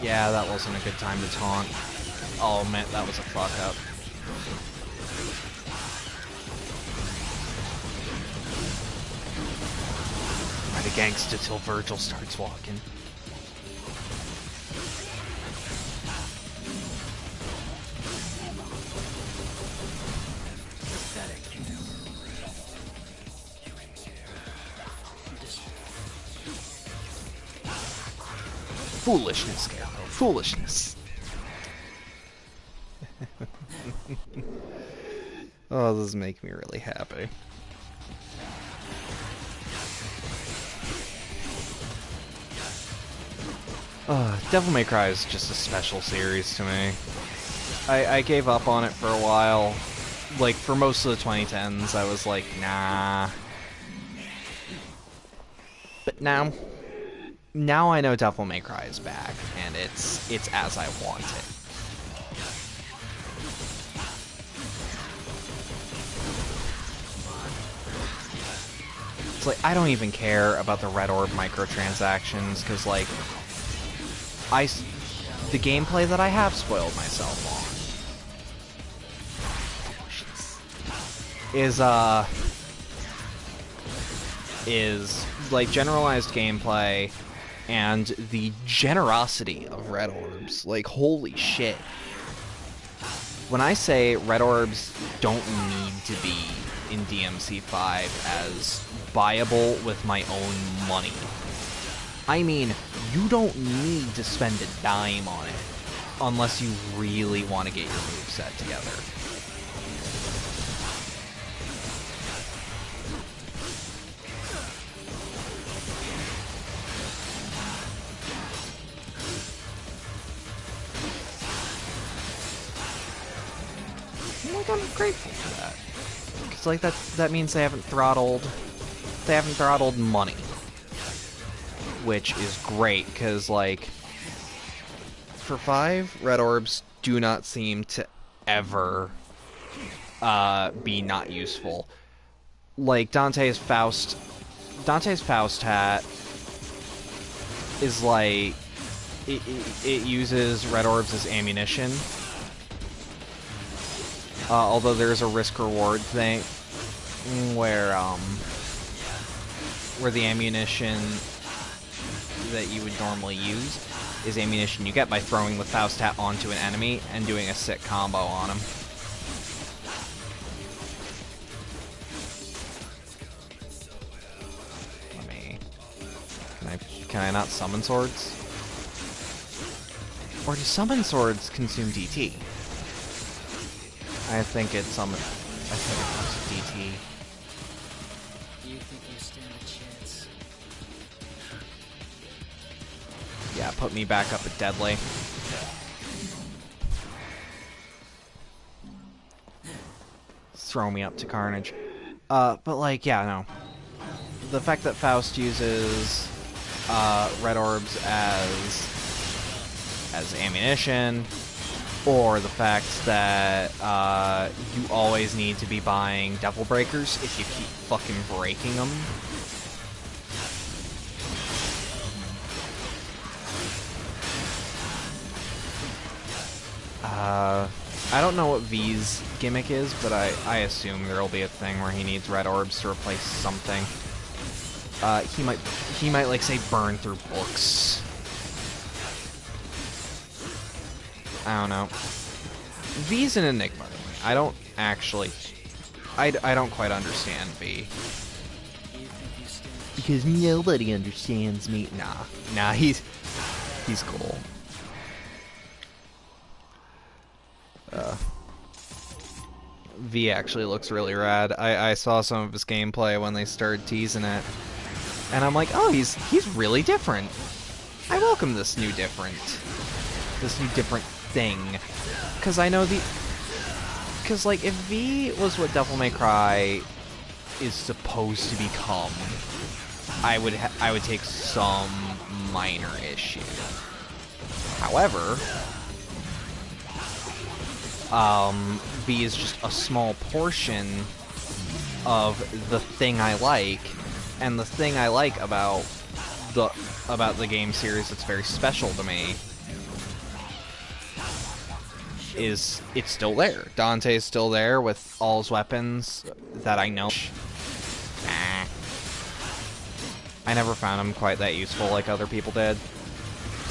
Yeah, that wasn't a good time to taunt. Oh man, that was a fuck up. Try to gangsta till Virgil starts walking. Foolishness, Gale. Foolishness. Oh, this is making me really happy. Devil May Cry is just a special series to me. I gave up on it for a while. Like, for most of the 2010s, I was like, nah. But now I know Devil May Cry is back, and it's as I want it. It's like, I don't even care about the Red Orb microtransactions, because, like, the gameplay that I have spoiled myself on is like generalized gameplay and the generosity of Red Orbs. Like, holy shit. When I say Red Orbs don't need to be in DMC5 as buyable with my own money, I mean, you don't need to spend a dime on it unless you really want to get your moveset together. Like, I'm grateful for that. Because, like, that means they haven't throttled money. Which is great, because, like, for 5, Red Orbs do not seem to ever be not useful. Like, Dante's Faust hat is like, it uses Red Orbs as ammunition. Although there's a risk-reward thing where the ammunition that you would normally use is ammunition you get by throwing the Faust hat onto an enemy and doing a sick combo on him. Let me... Can I not summon swords? Or do summon swords consume DT? I think it comes with DT. You think you stand a chance? Yeah, put me back up at Deadly. Throw me up to Carnage. But like, yeah, no. The fact that Faust uses Red Orbs as ammunition, or the fact that you always need to be buying Devil Breakers if you keep fucking breaking them. I don't know what V's gimmick is, but I assume there'll be a thing where he needs Red Orbs to replace something. He might like say burn through books. I don't know. V's an enigma to me. I don't actually... I don't quite understand V. because nobody understands me. Nah, he's cool. V actually looks really rad. I saw some of his gameplay when they started teasing it, and I'm like, oh, he's really different. I welcome this new different thing, because I know because like if V was what Devil May Cry is supposed to become, I would take some minor issue. However, V is just a small portion of the thing I like, and the thing I like about the game series that's very special to me is it's still there. Dante's still there with all his weapons that I know. I never found him quite that useful like other people did.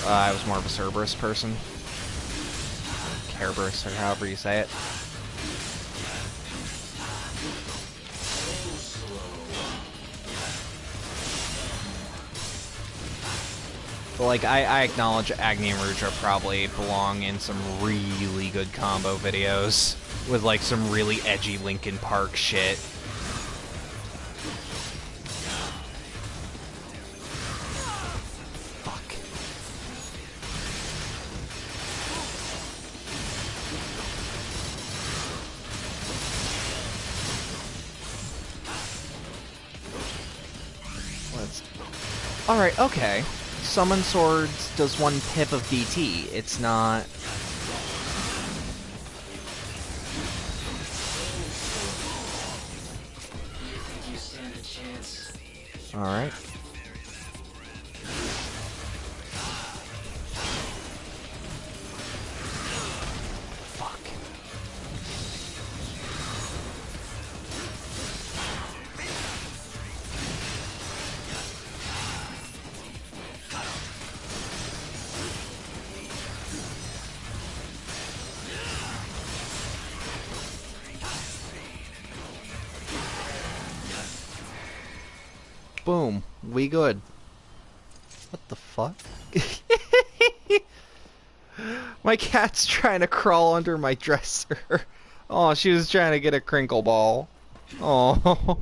I was more of a Cerberus person. Kerberos, or however you say it. But like, I acknowledge Agni and Rudra probably belong in some really good combo videos with like some really edgy Linkin Park shit. Alright, okay. Summon Swords does 1 pip of DT. It's not... Alright. Fuck. Boom. We good. What the fuck? My cat's trying to crawl under my dresser. Oh, she was trying to get a crinkle ball. Oh.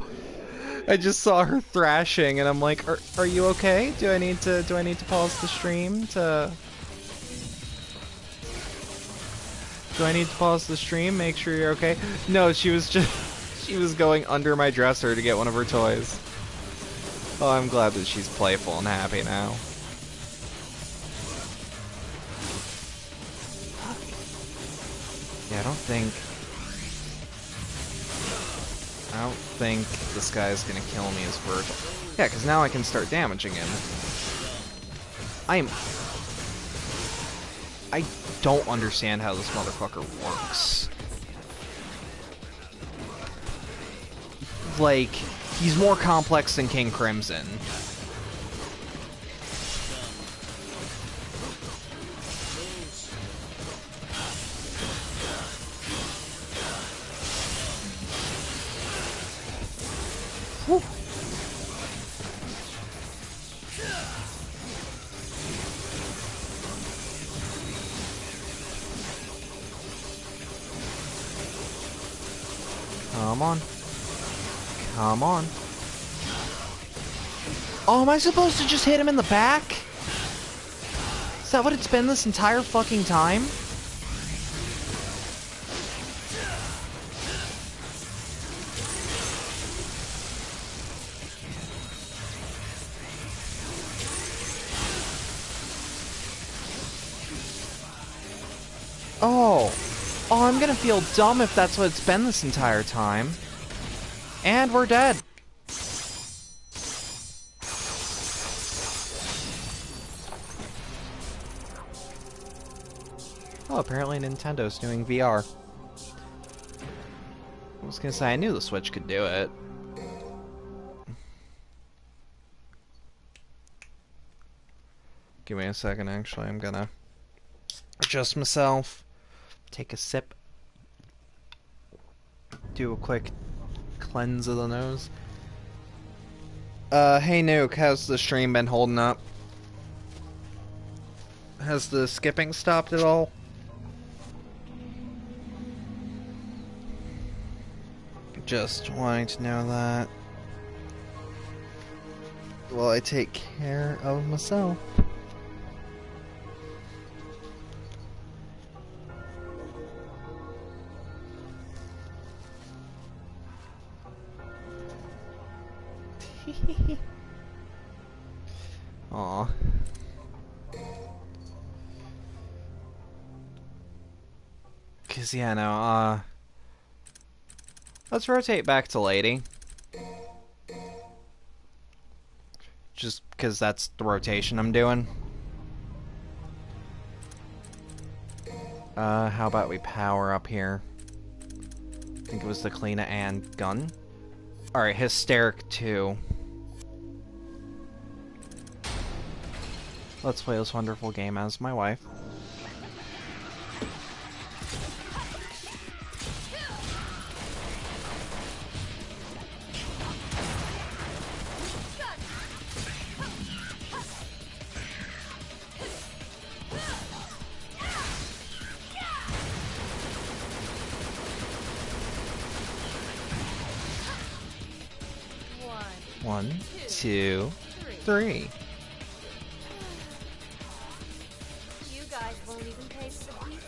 I just saw her thrashing and I'm like, are you okay? Do I need to pause the stream to... Do I need to pause the stream? Make sure you're okay? No, she was going under my dresser to get one of her toys. Oh, I'm glad that she's playful and happy now. Yeah, I don't think this guy's gonna kill me as Virgil. Yeah, because now I can start damaging him. I don't understand how this motherfucker works. Like, he's more complex than King Crimson. Whew. Come on. Come on. Oh, am I supposed to just hit him in the back? Is that what it's been this entire fucking time? Oh. Oh, I'm gonna feel dumb if that's what it's been this entire time. And we're dead. Oh, apparently Nintendo's doing VR. I was gonna say, I knew the Switch could do it. Give me a second, actually. I'm gonna adjust myself, take a sip, do a quick cleanse of the nose. Hey Nuke, how's the stream been holding up? Has the skipping stopped at all? Just wanting to know that. Well, I take care of myself. Aw. Cause yeah, no, let's rotate back to Lady. Just because that's the rotation I'm doing. How about we power up here? I think it was the Kleena and gun. Alright, Hysteric 2. Let's play this wonderful game as my wife. One, two, three. You guys won't even taste the pizza.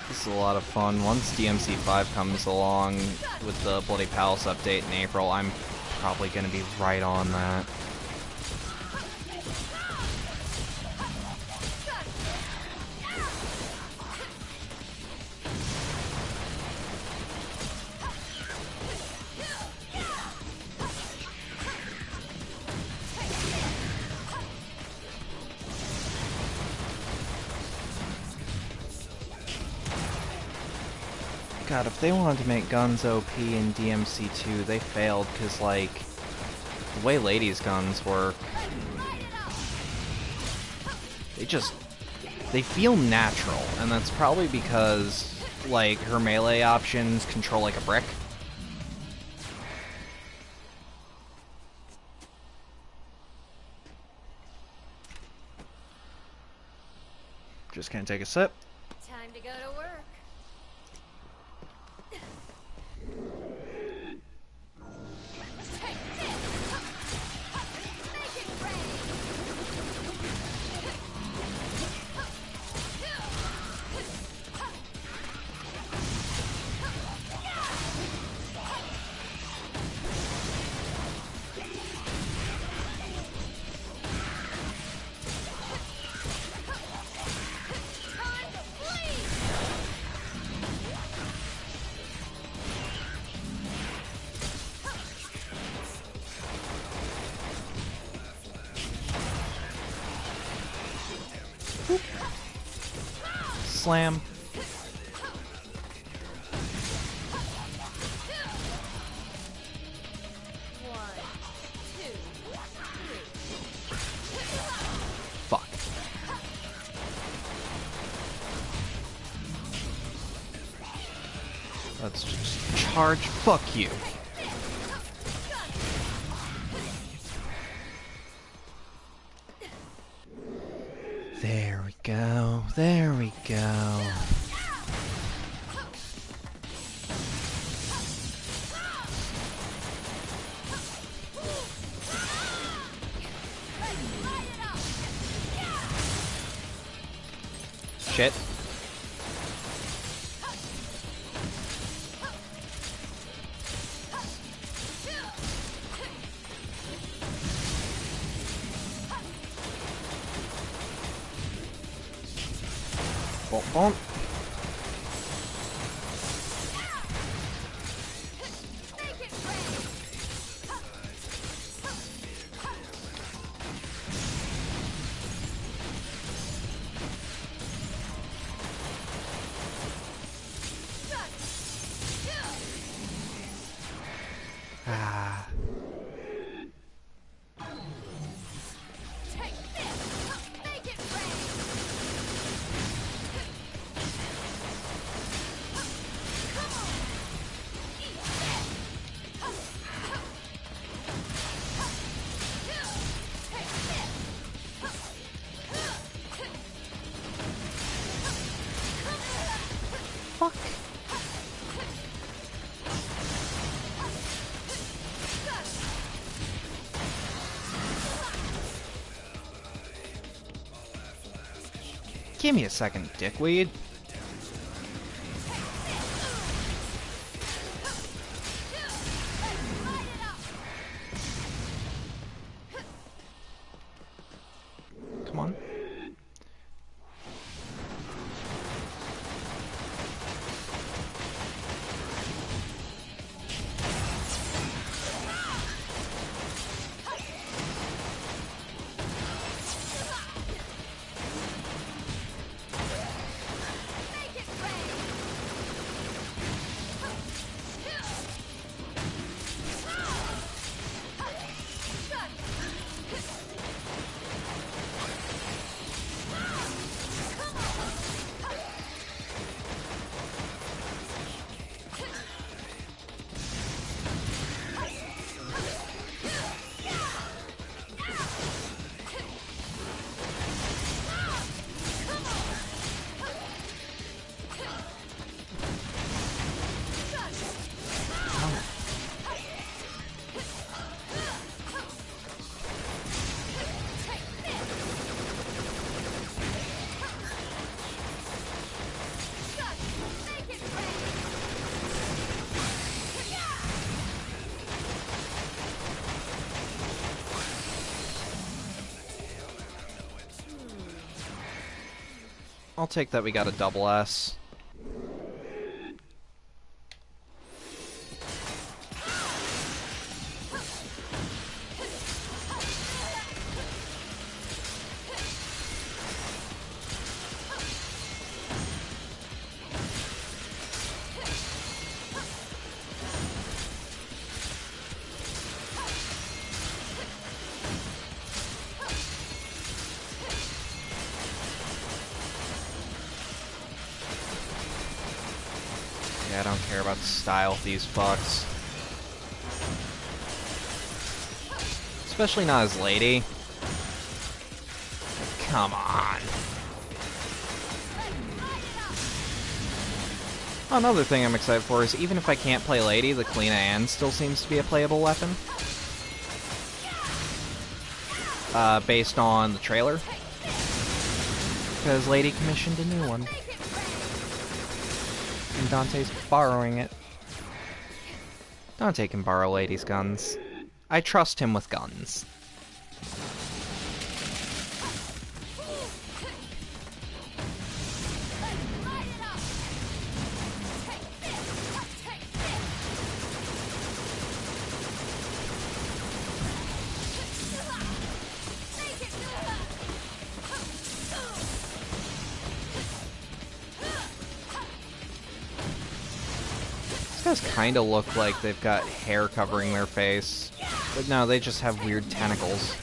This is a lot of fun. Once DMC5 comes along with the Bloody Palace update in April, I'm probably going to be right on that. God, if they wanted to make guns OP in DMC2, they failed, because, like, the way Lady's guns work, they feel natural, and that's probably because, like, her melee options control like a brick. Just gonna take a sip. Time to go to work. Slam. Fuck. Let's just charge. Fuck you. There we go. There we go. Shit. Bonk, bonk. Give me a second, dickweed. Come on. I'll take that we got a double S. I don't care about the style of these fucks. Especially not as lady. Come on. Another thing I'm excited for is even if I can't play lady, the Clean Hand still seems to be a playable weapon. Based on the trailer. Because Lady commissioned a new one. And Dante's borrowing it. Dante can borrow Lady's guns. I trust him with guns. These guys kind of look like they've got hair covering their face, but no, they just have weird tentacles.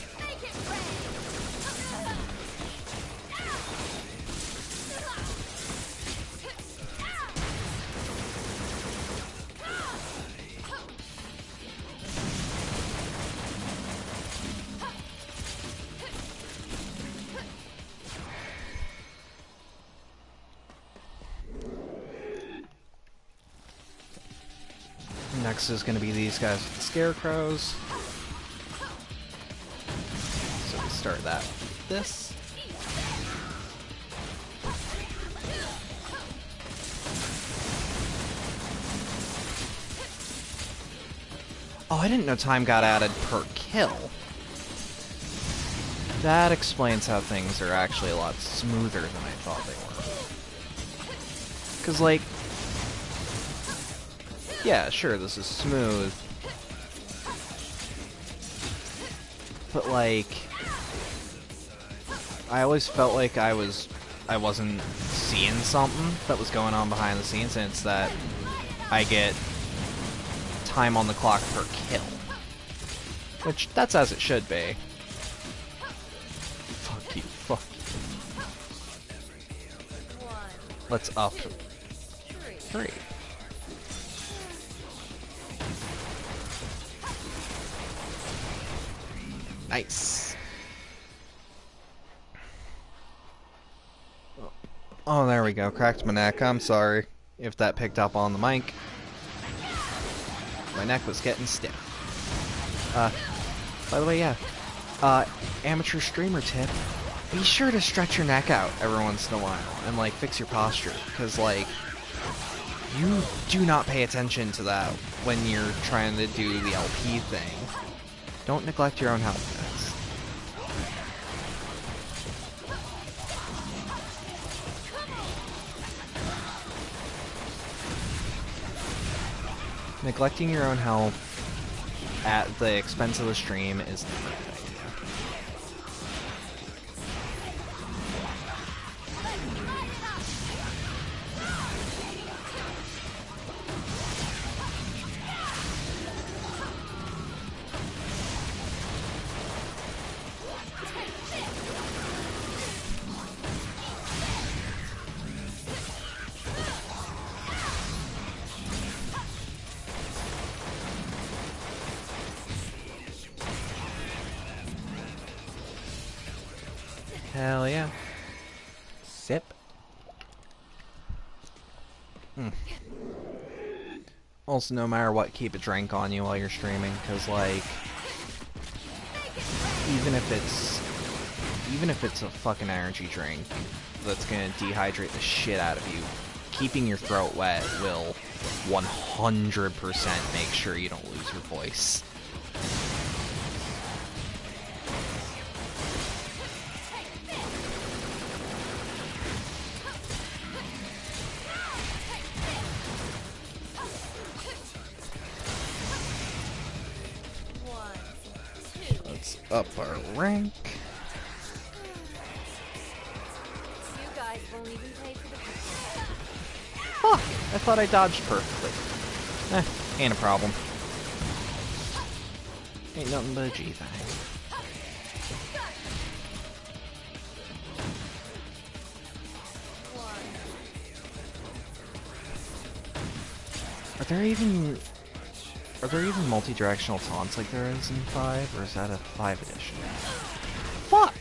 Next is going to be these guys with the scarecrows. So we start that with this. Oh, I didn't know time got added per kill. That explains how things are actually a lot smoother than I thought they were. Because, like, yeah, sure, this is smooth. But, like, I always felt like I wasn't seeing something that was going on behind the scenes, and it's that I get time on the clock per kill. Which, that's as it should be. Fuck you, fuck you. Let's up 3. Nice. Oh, there we go. Cracked my neck. I'm sorry if that picked up on the mic. My neck was getting stiff. By the way, yeah. Amateur streamer tip. be sure to stretch your neck out every once in a while and like fix your posture, because like you do not pay attention to that when you're trying to do the LP thing. Don't neglect your own health, guys. Neglecting your own health at the expense of the stream is never a good idea. Hell yeah. Sip. Also, no matter what, keep a drink on you while you're streaming, because like, even if it's a fucking energy drink that's gonna dehydrate the shit out of you, keeping your throat wet will 100% make sure you don't lose your voice. Let's up our rank. You guys won't even pay for the Fuck! I thought I dodged perfectly. Ain't a problem. Ain't nothing but a G thing. Are there even multi-directional taunts like there is in 5, or is that a 5 edition? Fuck!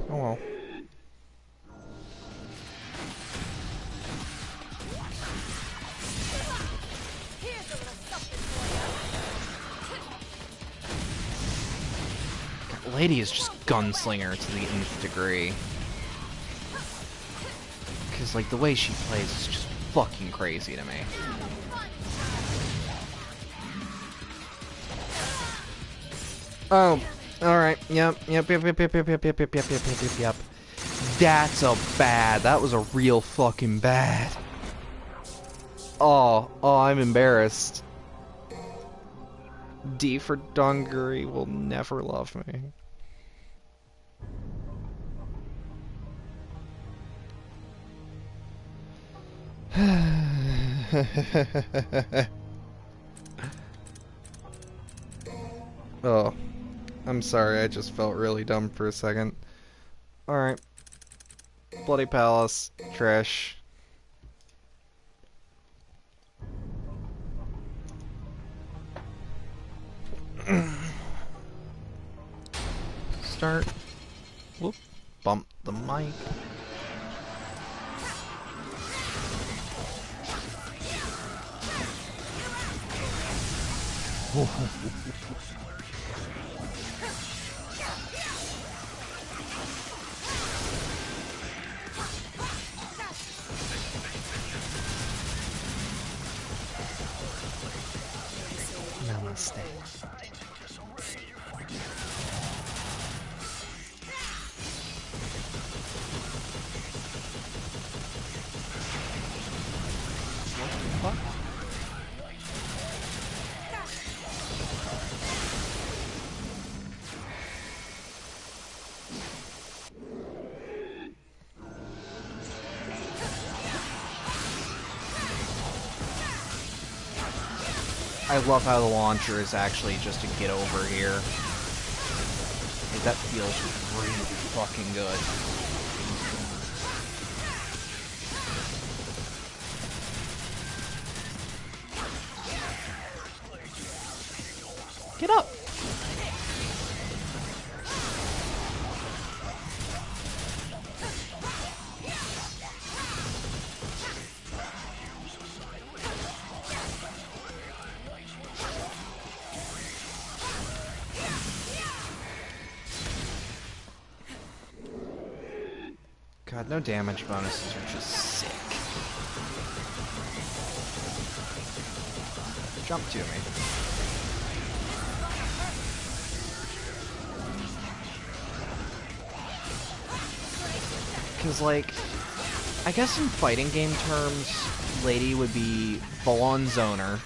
Oh well. That lady is just gunslinger to the nth degree. Because, like, the way she plays is just fucking crazy to me. Oh, alright. Yep. That's a bad. That was a real fucking bad. Oh, I'm embarrassed. D for Dungary will never love me. Oh, I'm sorry, I just felt really dumb for a second. Alright. Bloody Palace, Trish. Start. Whoop. Bump the mic. Namaste. What the fuck? I love how the launcher is actually just to get over here. Like, that feels really fucking good. Get up! God, no damage bonuses are just sick. Jump to me. Because, like, I guess in fighting game terms, Lady would be full-on zoner.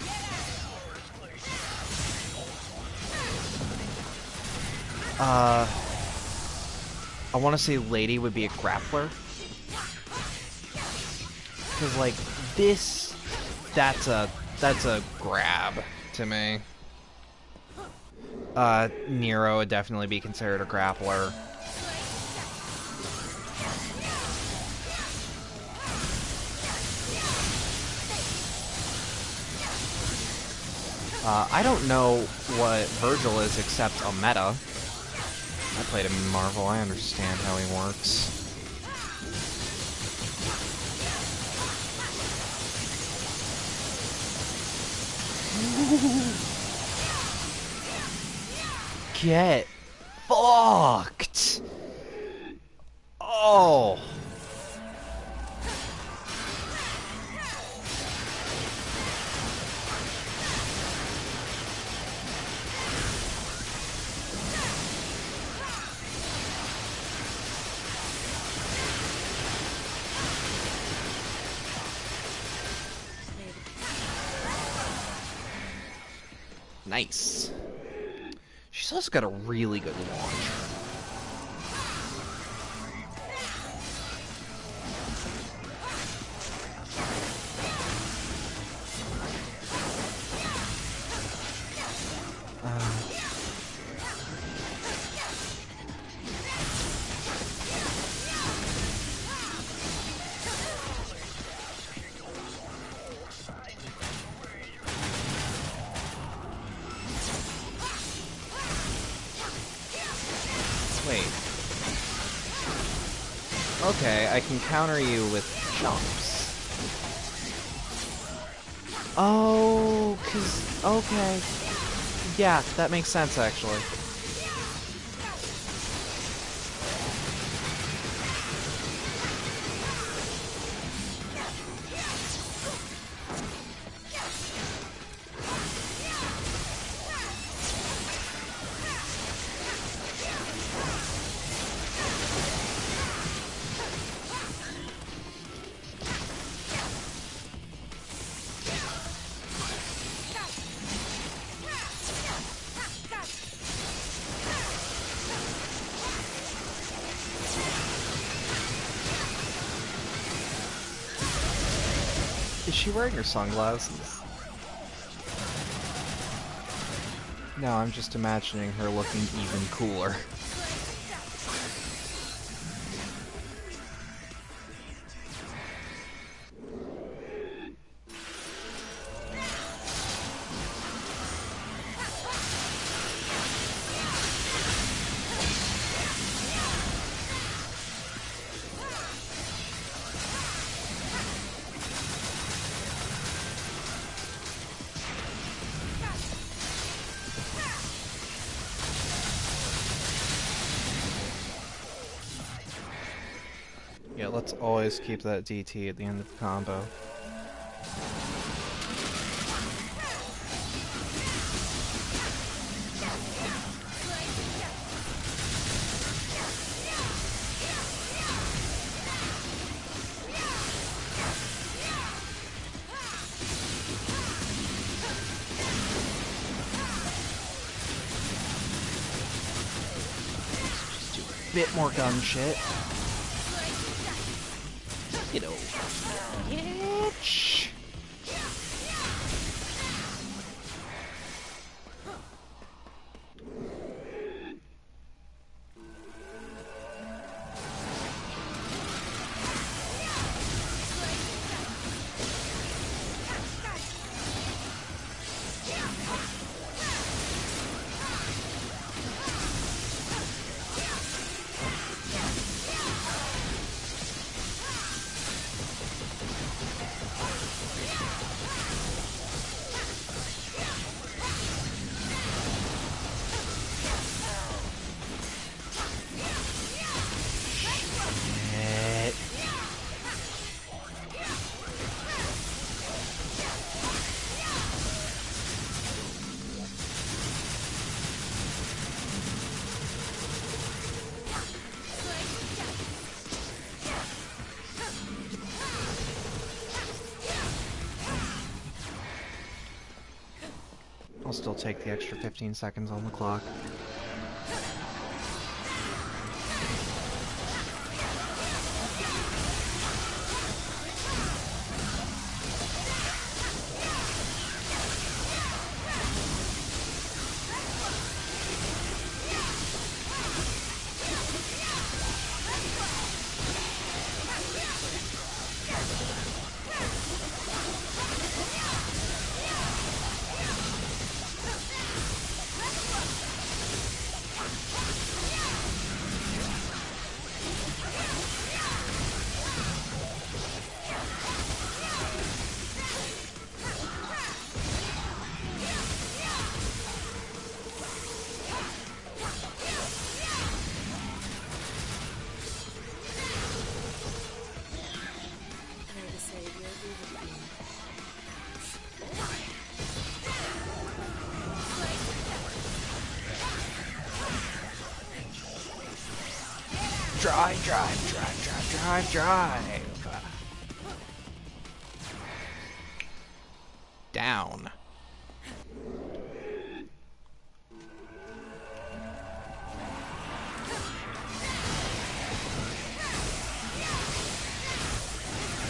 I want to say Lady would be a grappler. Because, like, this, that's a grab to me. Nero would definitely be considered a grappler. I don't know what Virgil is except a meta. I played him in Marvel, I understand how he works. Get fucked! Oh! Nice. She's also got a really good launch. Wait. Okay, I can counter you with jumps. Oh, 'cause... okay. Yeah, that makes sense, actually. Is she wearing her sunglasses? No, I'm just imagining her looking even cooler. Yeah, let's always keep that DT at the end of the combo. Just do a bit more gun shit. You know, bitch. I'll still take the extra 15 seconds on the clock. Drive, drive, drive, drive, drive, drive. Down.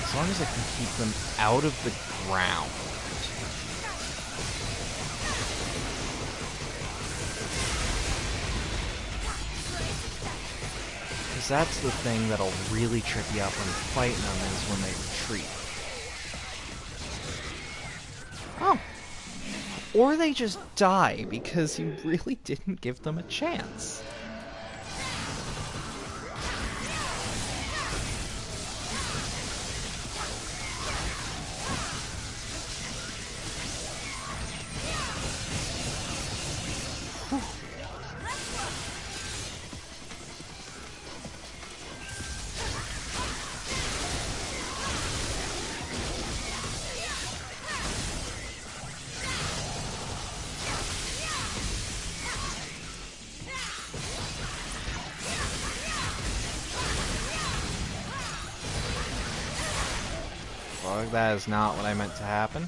As long as I can keep them out of the ground. Because that's the thing that'll really trip you up when fighting them, is when they retreat. Oh. Or they just die because you really didn't give them a chance. Fuck, that is not what I meant to happen.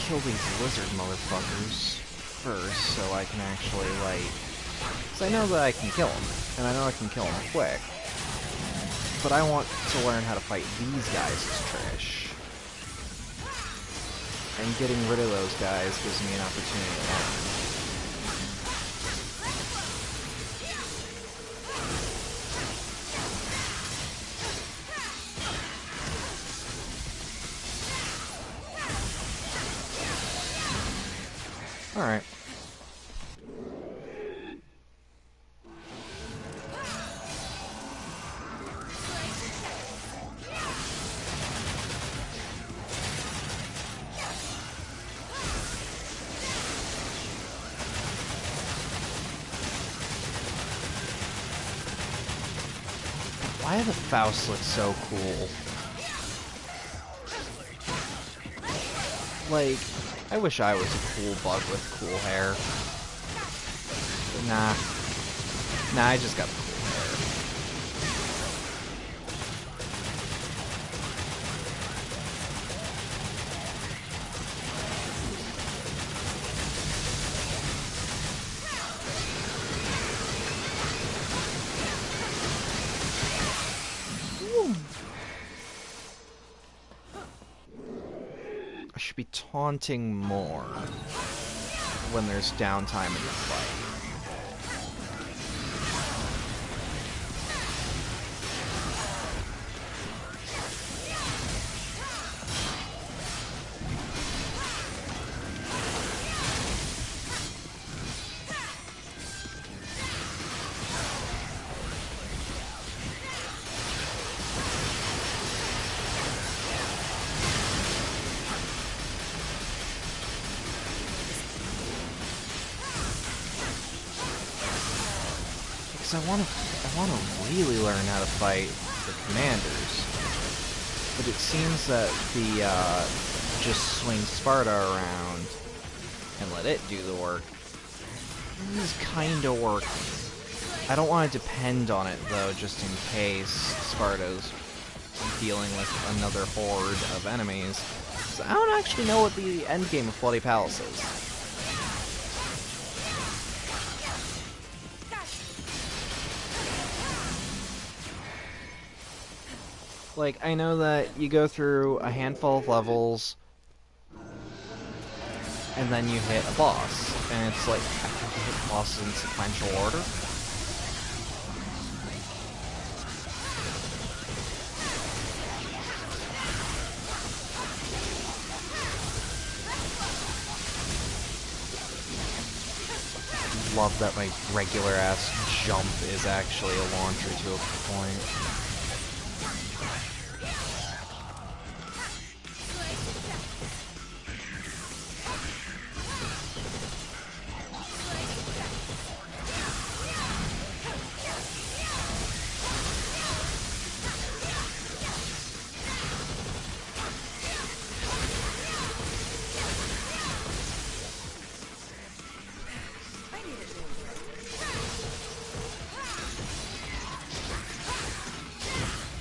Kill these lizard motherfuckers first, so I can actually, like... Because I know that I can kill them, and I know I can kill them quick. But I want to learn how to fight these guys as trash. And getting rid of those guys gives me an opportunity to learn. Alright. Why do the Faust look so cool? Like... I wish I was a cool bug with cool hair. But nah. Nah, I just got cool hair. I should be taunting more when there's downtime in the fight. Because I want to really learn how to fight the commanders. But it seems that the, just swing Sparta around and let it do the work is kind of working. I don't want to depend on it, though, just in case Sparta's dealing with another horde of enemies. So I don't actually know what the endgame of Bloody Palace is. Like, I know that you go through a handful of levels, and then you hit a boss, and it's like, I think you hit bosses in sequential order. Love that my regular-ass jump is actually a launcher to a point.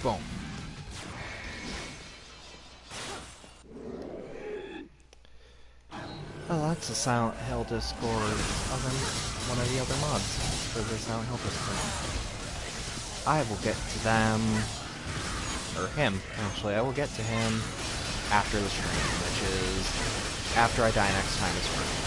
Boom. Oh, that's a Silent Hill Discord one of the other mods for the Silent Hill Discord. I will get to them, or him, actually. I will get to him after the stream, which is after I die next time it's free.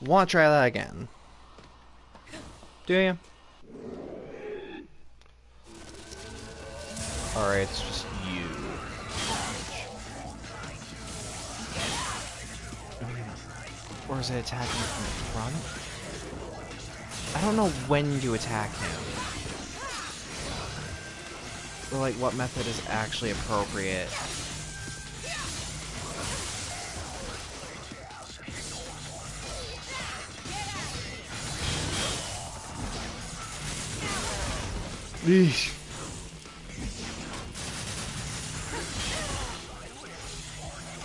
Want to try that again? Do you? Alright, it's just you. Or is it attacking from the front? I don't know when to attack him. Or like what method is actually appropriate. Eesh.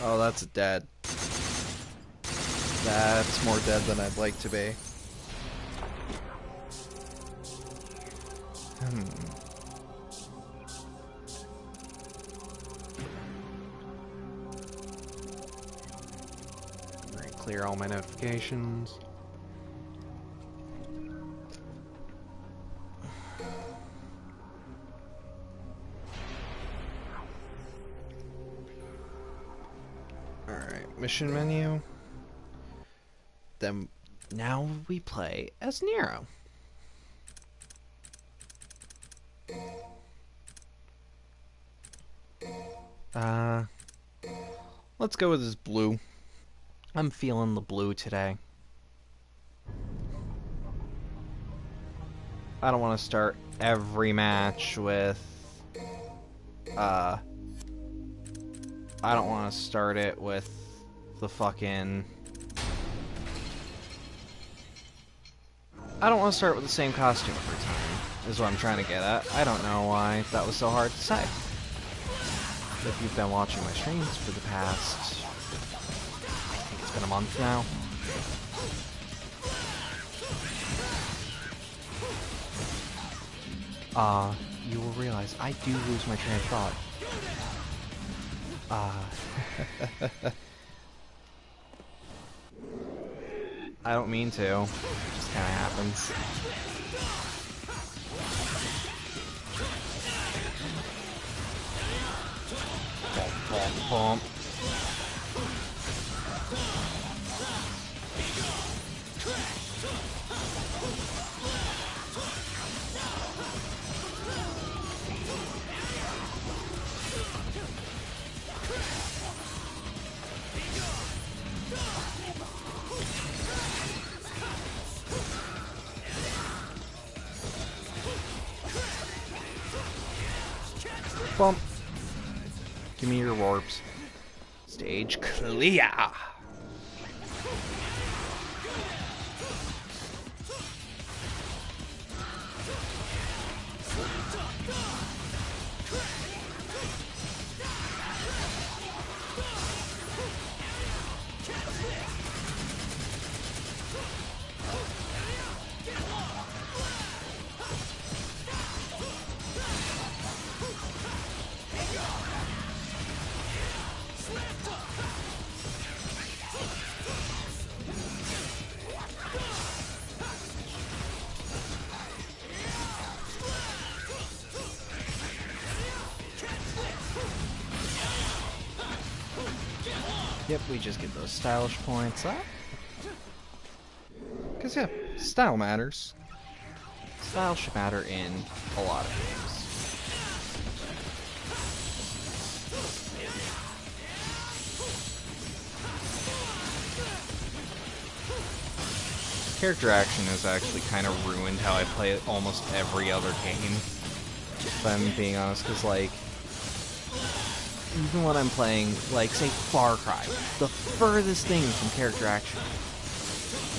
Oh, that's dead. That's more dead than I'd like to be. Alright, clear all my notifications. Mission menu. Then now we play as Nero. Let's go with his blue. I'm feeling the blue today. I don't want to start every match with I don't want to start it with the fucking... I don't want to start with the same costume every time, is what I'm trying to get at. I don't know why that was so hard to say. If you've been watching my streams for the past... I think it's been a month now. you will realize I do lose my train of thought. I don't mean to. It just kinda happens. Bump, bump. Bump. Give me your warps. Stage clear. Yep, we just get those stylish points up. Because, yeah, style matters. Style should matter in a lot of games. Character action has actually kind of ruined how I play almost every other game. If I'm being honest, because, like, even when I'm playing, like, say, Far Cry, the furthest thing from character action.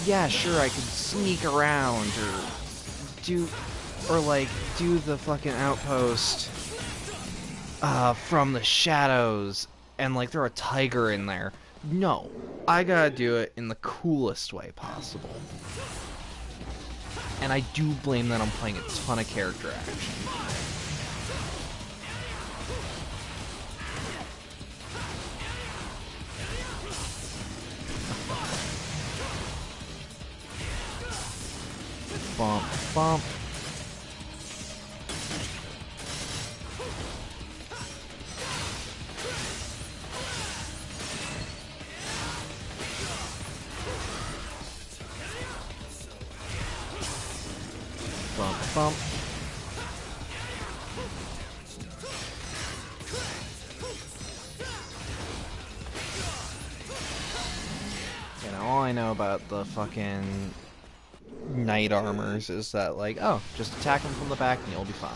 Yeah, sure, I could sneak around, or like, do the fucking outpost, from the shadows, and, like, throw a tiger in there. No, I gotta do it in the coolest way possible. And I do blame that I'm playing a ton of character action. Bump, bump. Bump, bump. You know, all I know about the fucking knight armors is that, like, oh, just attack them from the back and you'll be fine.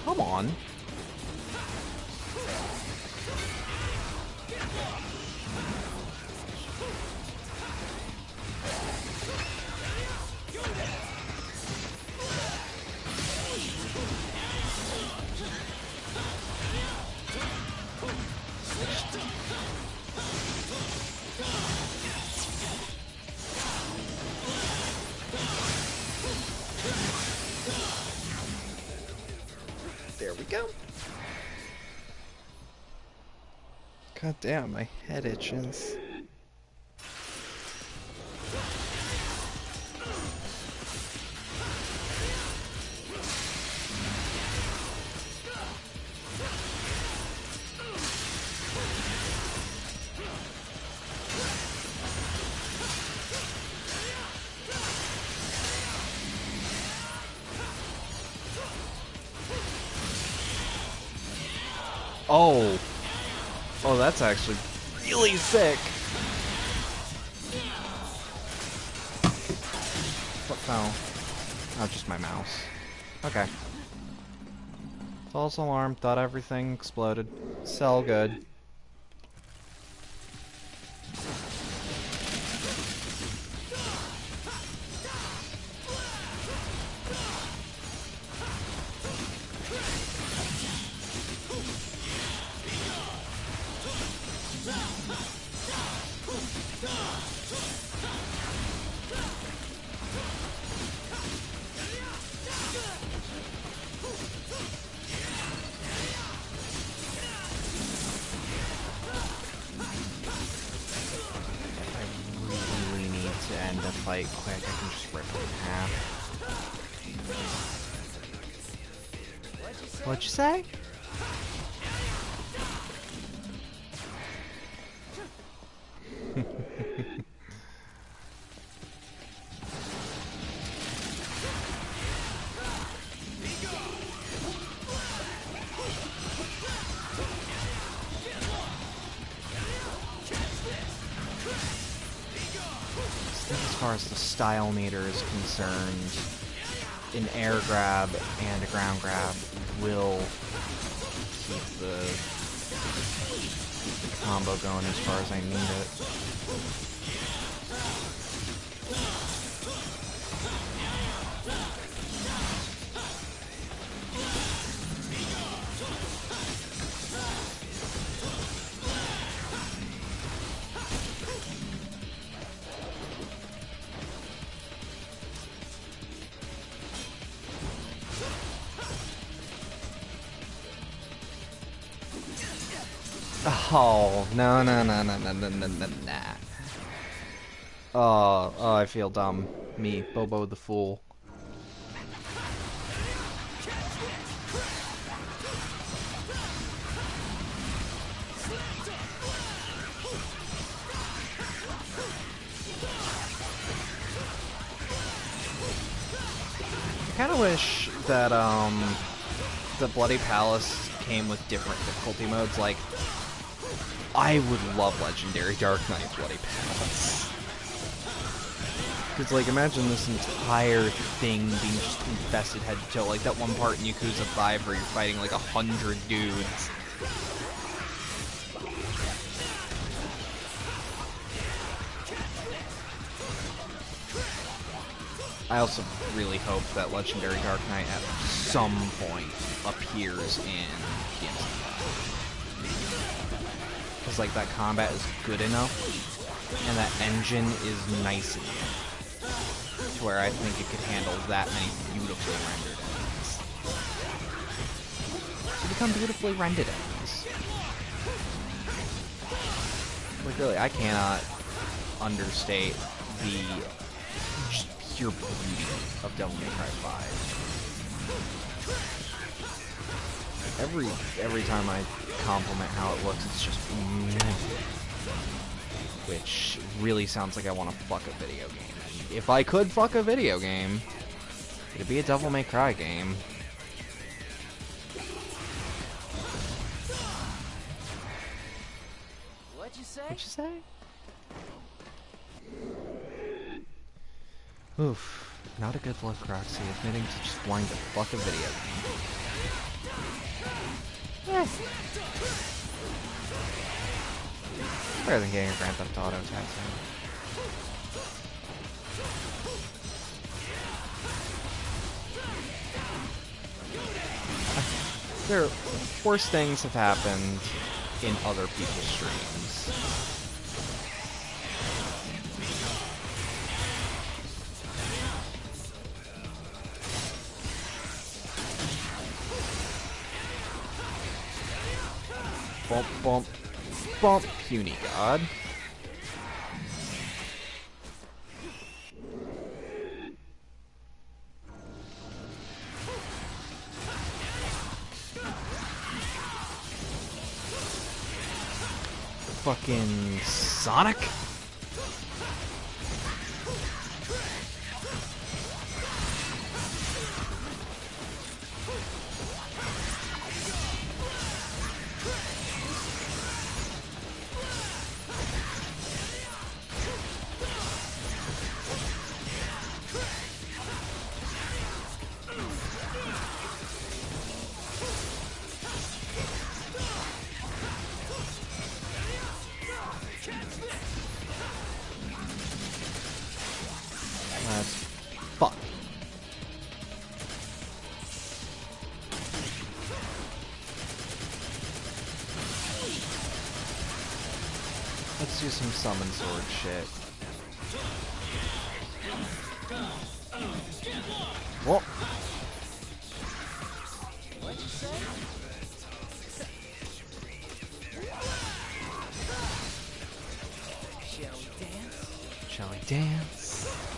Come on. There we go. God damn, my head itches. Oh. Oh, that's actually really sick. What fell? Oh, just my mouse. Okay. False alarm, thought everything exploded. Cell good. that fight quick. I can just rip it in half. What'd you say? As far as the style meter is concerned, an air grab and a ground grab will keep the combo going as far as I need it. Oh, no. Oh, I feel dumb. Me, Bobo the Fool. I kind of wish that, the Bloody Palace came with different difficulty modes. Like, I would love Legendary Dark Knight Bloody Palace. Because, like, imagine this entire thing being just infested head to toe. Like, that one part in Yakuza 5 where you're fighting, like, 100 dudes. I also really hope that Legendary Dark Knight at some point appears in DMC4SE. Because, like, that combat is good enough, and that engine is nice enough, to where I think it could handle that many beautifully rendered enemies. To become beautifully rendered enemies. Like, really, I cannot understate the just pure beauty of Devil May Cry 5. Every time I compliment how it looks, it's just which really sounds like I want to fuck a video game. And if I could fuck a video game, it'd be a Devil May Cry game. What'd you say? What'd you say? Oof. Not a good look, Roxy, admitting to just wanting to fuck a video game. Yes. Better than getting a Grand Theft Auto tattoo. There, worse things have happened in other people's streams. Bump, bump, bump, puny god. Fucking Sonic? That's fuck. Let's do some summon sword shit. Whoa. What'd you say? Shall we dance? Shall we dance?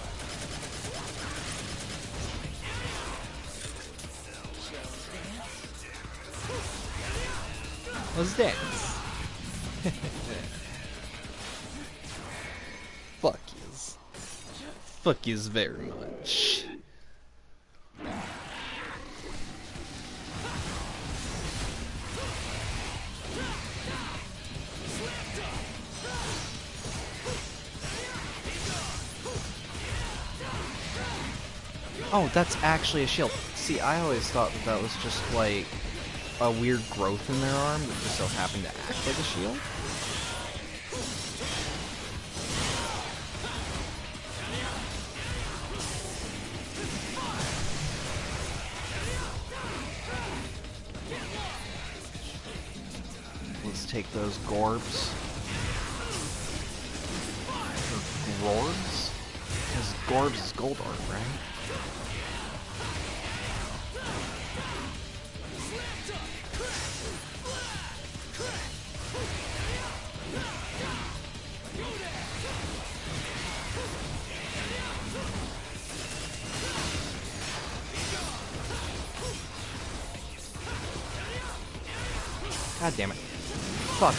was dance. Fuck yous. Fuck yous very much. Oh, that's actually a shield. See, I always thought that that was just like a weird growth in their arm that just so happened to act like a shield. Let's take those Gorbs. Or Grorbs? Because Gorbs is gold art, right? God damn it. Fuck.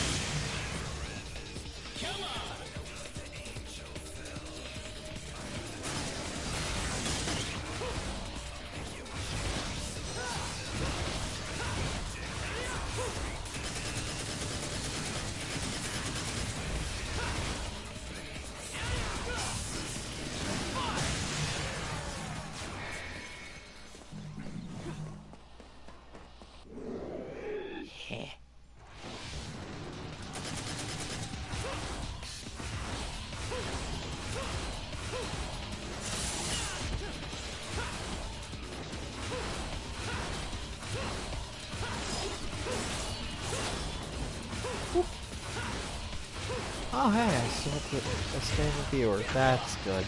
Oh hey, I still have a stable viewer. That's good.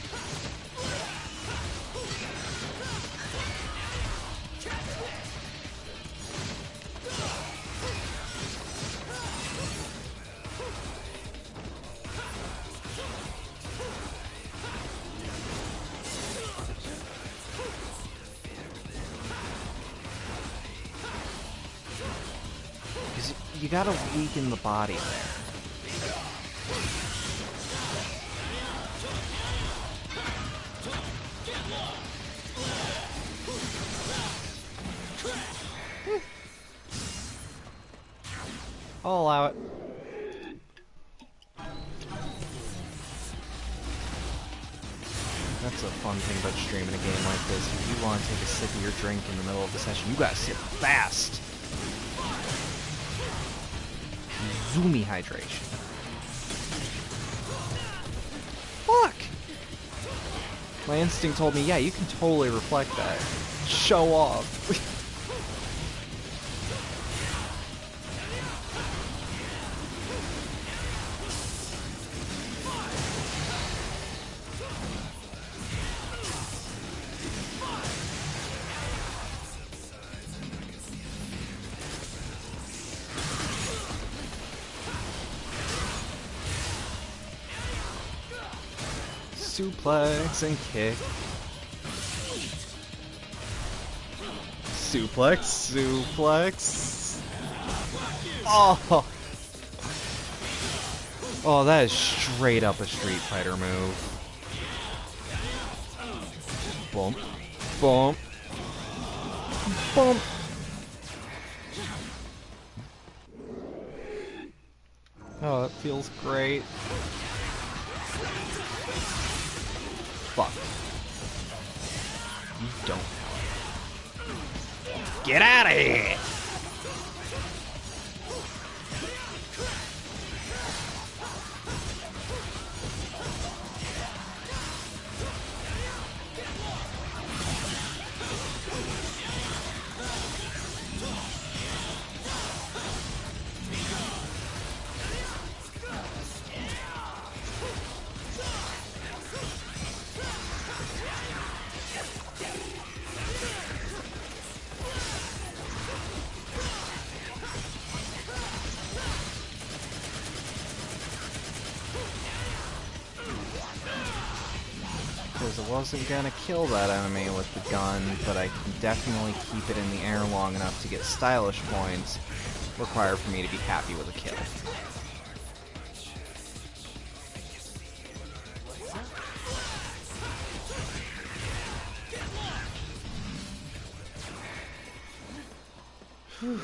You gotta weaken the body there. I'll allow it. That's a fun thing about streaming a game like this. If you want to take a sip of your drink in the middle of the session, you gotta sip fast. Zoomy hydration. Fuck! My instinct told me, yeah, you can totally reflect that. Show off. Suplex and kick. Suplex, suplex. Oh! Oh, that is straight up a Street Fighter move. Bump. Bump. Bump. Oh, that feels great. Fuck. You don't know it. Get out of here! Because I wasn't gonna kill that enemy with the gun, but I can definitely keep it in the air long enough to get stylish points. require for me to be happy with a kill. Whew.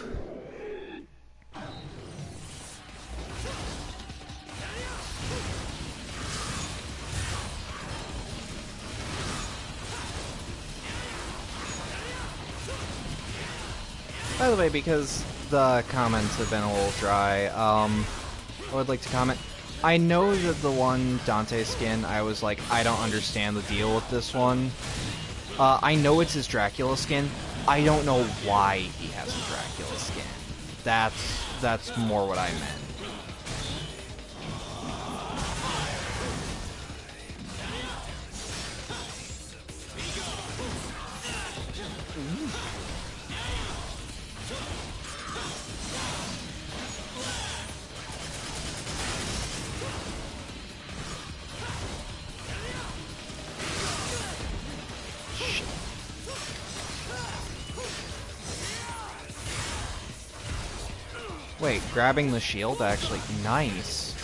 By the way, because the comments have been a little dry, I would like to comment. I know that the one Dante skin, I was like, I don't understand the deal with this one. I know it's his Dracula skin. I don't know why he has a Dracula skin. That's more what I meant. Wait, grabbing the shield actually nice.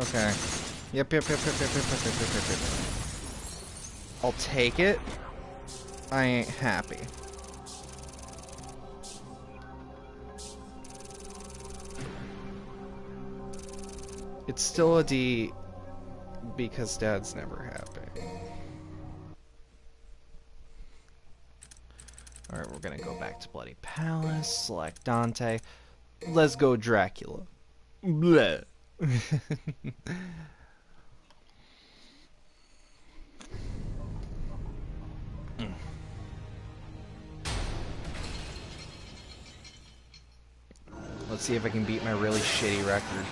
Okay. Yep. I'll take it. I ain't happy. It's still a D because Dad's never happy. Alright, we're gonna go back to Bloody Palace, select Dante. Let's go Dracula. Bleh. Let's see if I can beat my really shitty record.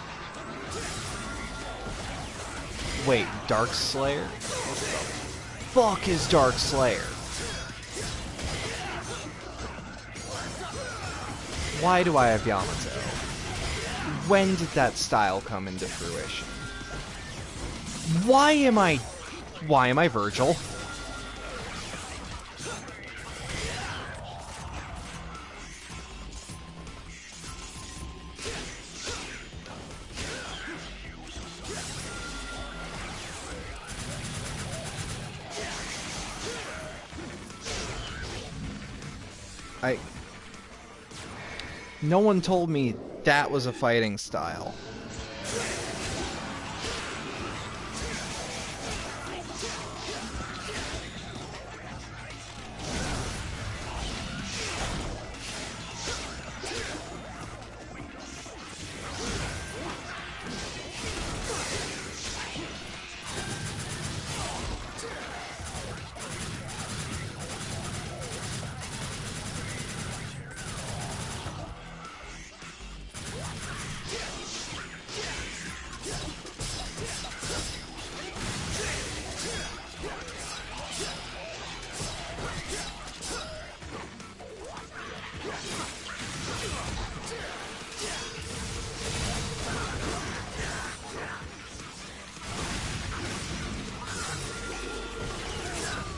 Wait, Dark Slayer? What the fuck is Dark Slayer? Why do I have Yamato? When did that style come into fruition? Why am I Virgil? No one told me that was a fighting style.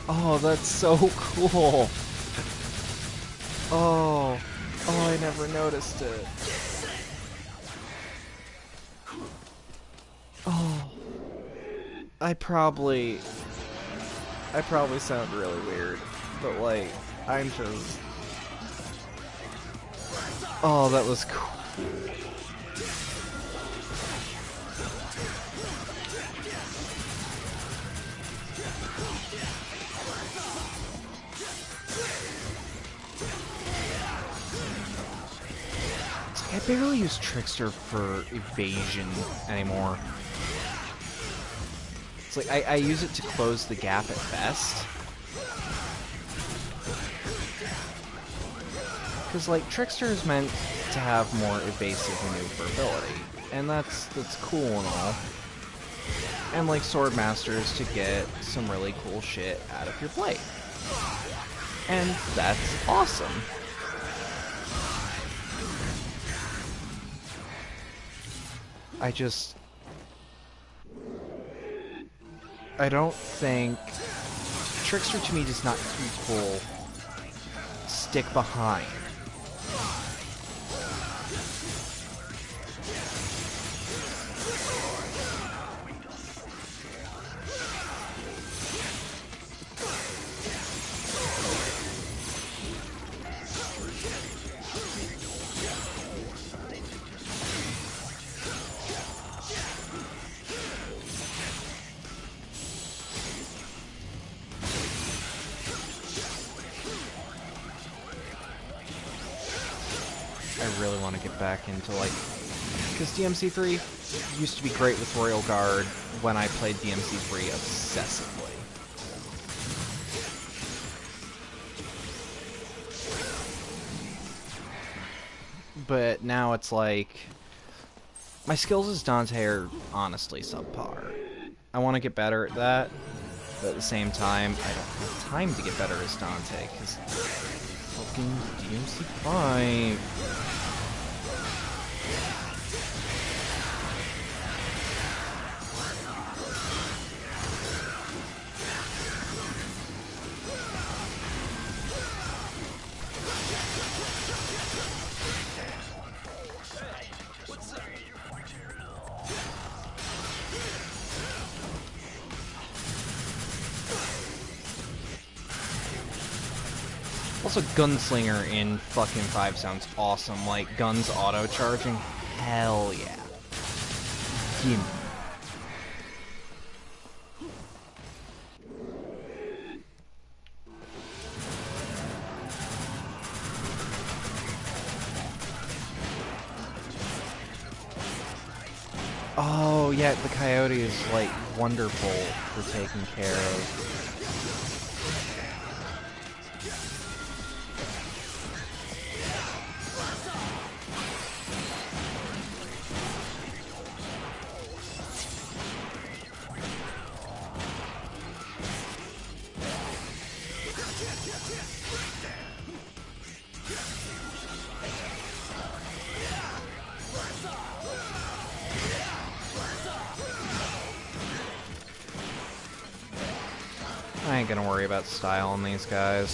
Oh, that's so cool. Oh, I never noticed it. Oh, I probably sound really weird, but like, I'm just... Oh, that was cool. I barely use Trickster for evasion anymore. It's like, I use it to close the gap at best. Because, like, Trickster is meant to have more evasive maneuverability. And that's cool and all. And, like, Swordmaster is to get some really cool shit out of your blade. And that's awesome. I don't think Trickster to me does not equal stick behind. I really want to get back into, like, because DMC3 used to be great with Royal Guard when I played DMC3 obsessively. But now it's like, my skills as Dante are honestly subpar. I want to get better at that, but at the same time, I don't have time to get better as Dante, because fucking DMC5. Also, Gunslinger in fucking 5 sounds awesome. Like, guns auto-charging? Hell yeah. Gimme. Oh, yeah, the coyote is, like, wonderful for taking care of. I ain't gonna worry about style on these guys.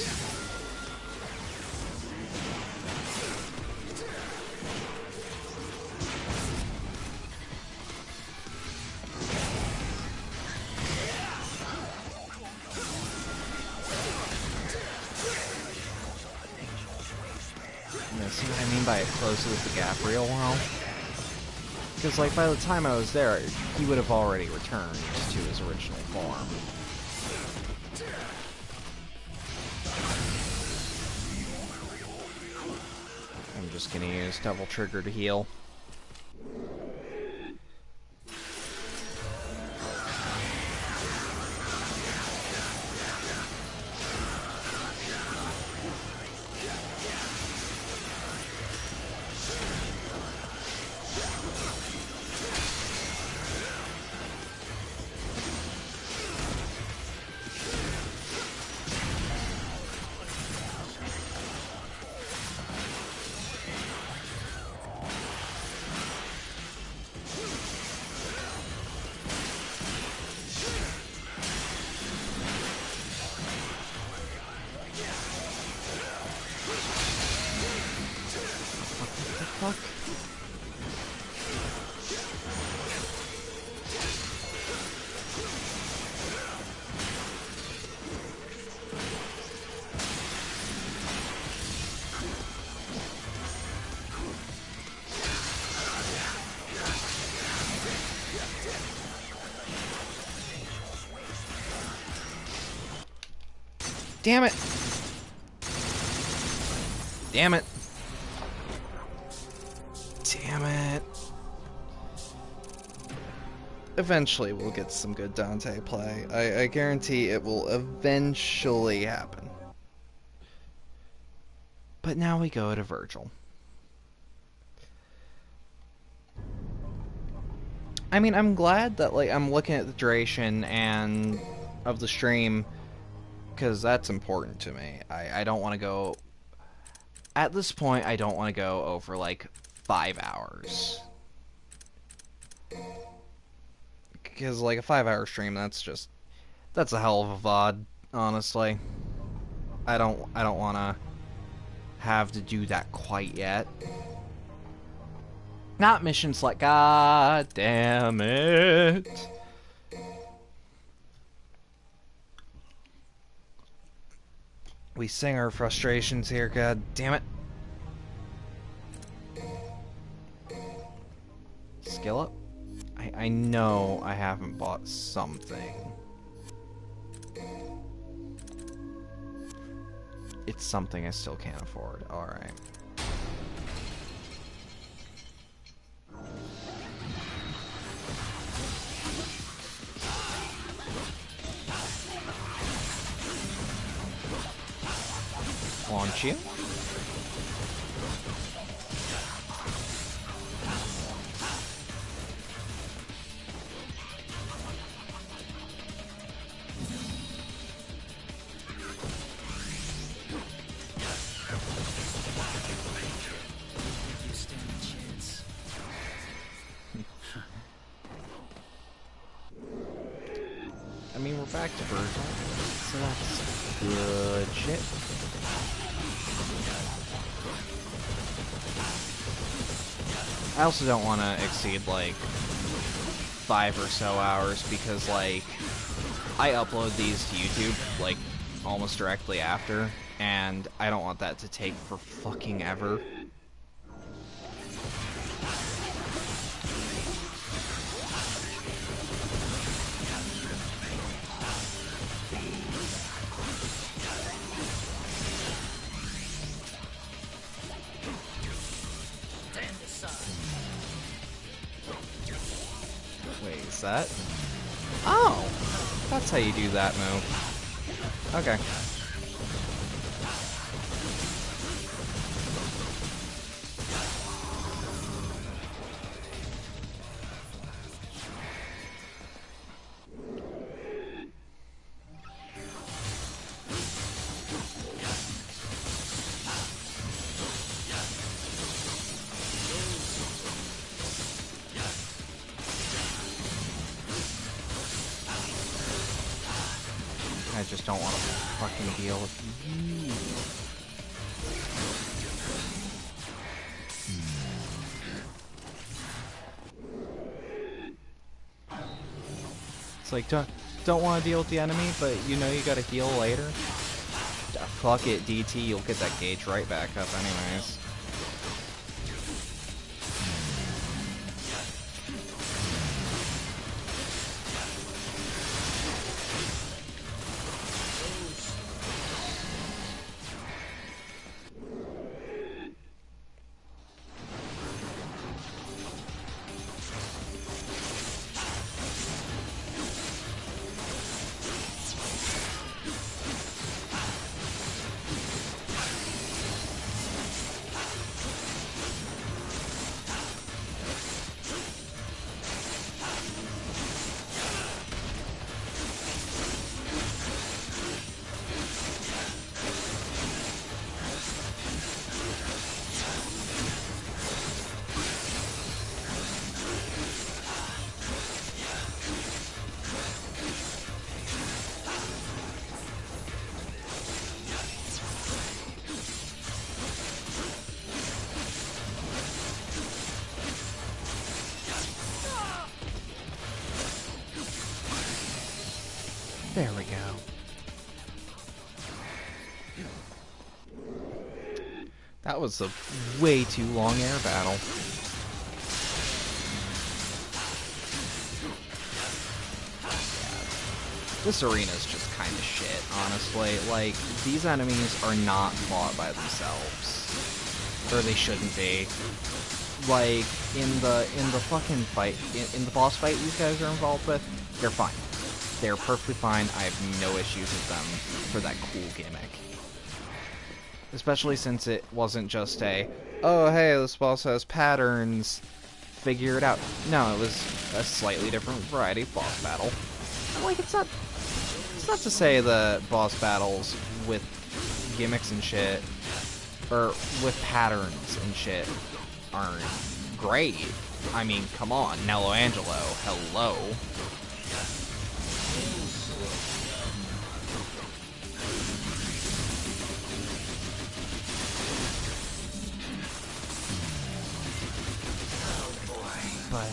You know, see what I mean by it closes the gap real well? Because, like, by the time I was there, he would have already returned to his original form. I'm just gonna use double trigger to heal. Fuck. Damn it! Damn it! Damn it. Eventually we'll get some good Dante play. I guarantee it will eventually happen. But now we go to Virgil. I mean, I'm glad that, like, I'm looking at the duration and of the stream, because that's important to me. I don't want to go... At this point, I don't want to go over, like, 5 hours. Because, like, a 5-hour stream, that's a hell of a VOD, honestly. I don't want to have to do that quite yet. Not mission select. God damn it. We sing our frustrations here, god damn it. Skill up? I know I haven't bought something. It's something I still can't afford. Alright. Launch you. You stand a chance. I mean, we're back to Virgil, so that's good shit. I also don't want to exceed, like, 5 or so hours, because, like, I upload these to YouTube, like, almost directly after, and I don't want that to take for fucking ever. Wait, is that? Oh! That's how you do that move. Okay. I just don't want to fucking deal with you. It's like, don't want to deal with the enemy, but you know you gotta heal later. Fuck it, DT, you'll get that gauge right back up anyways. There we go. That was a way too long air battle. This arena's just kind of shit, honestly. Like, these enemies are not fought by themselves. Or they shouldn't be. Like, in the fucking fight, in the boss fight these guys are involved with, they're fine. They're perfectly fine. I have no issues with them for that cool gimmick. Especially since it wasn't just a, oh hey, this boss has patterns, figure it out. No, it was a slightly different variety of boss battle. Like, it's It's not to say the boss battles with gimmicks and shit, or with patterns and shit, aren't great. I mean, come on, Nello Angelo, hello. But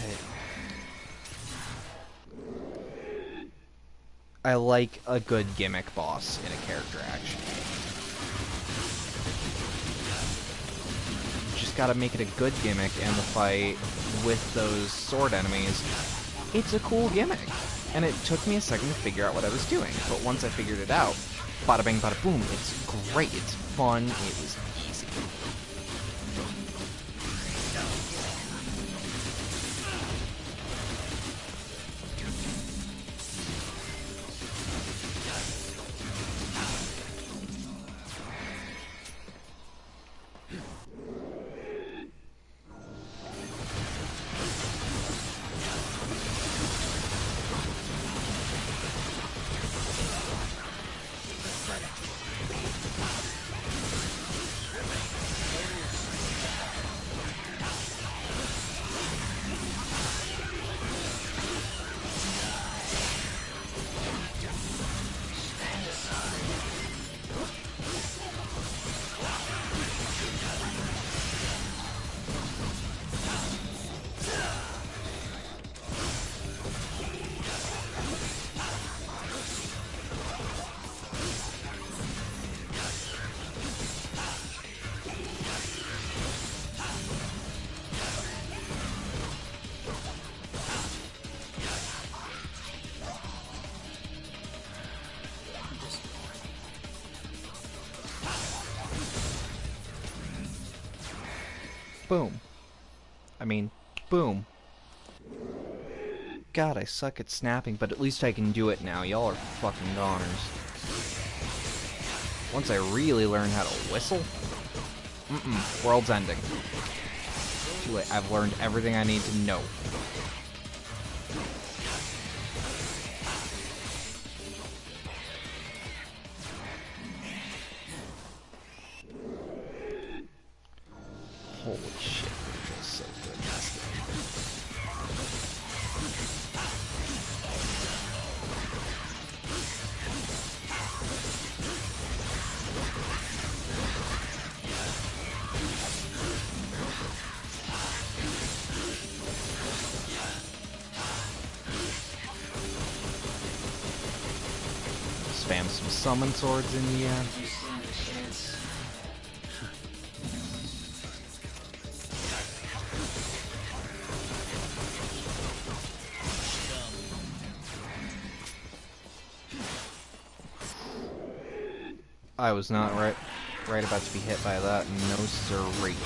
I like a good gimmick boss in a character action. You just gotta make it a good gimmick, and the fight with those sword enemies, it's a cool gimmick. And it took me a second to figure out what I was doing, but once I figured it out, bada bing, bada boom, it's great, it's fun, it was easy. Boom. I mean, boom. God, I suck at snapping, but at least I can do it now. Y'all are fucking goners. Once I really learn how to whistle, world's ending. Too late. I've learned everything I need to know. Holy shit, Virgil's so good in this game. Spam some summon swords in the end. I was not right about to be hit by that. No siree.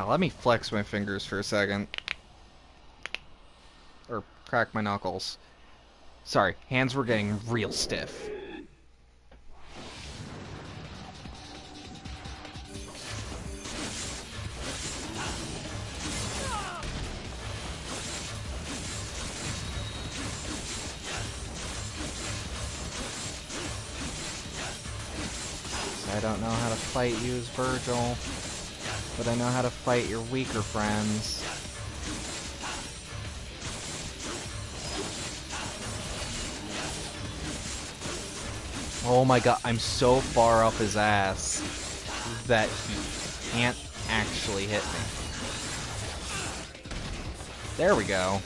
Let me flex my fingers for a second. Or crack my knuckles. Sorry, hands were getting real stiff. I don't know how to fight you as Virgil. But I know how to fight your weaker friends. Oh my god, I'm so far up his ass that he can't actually hit me. There we go.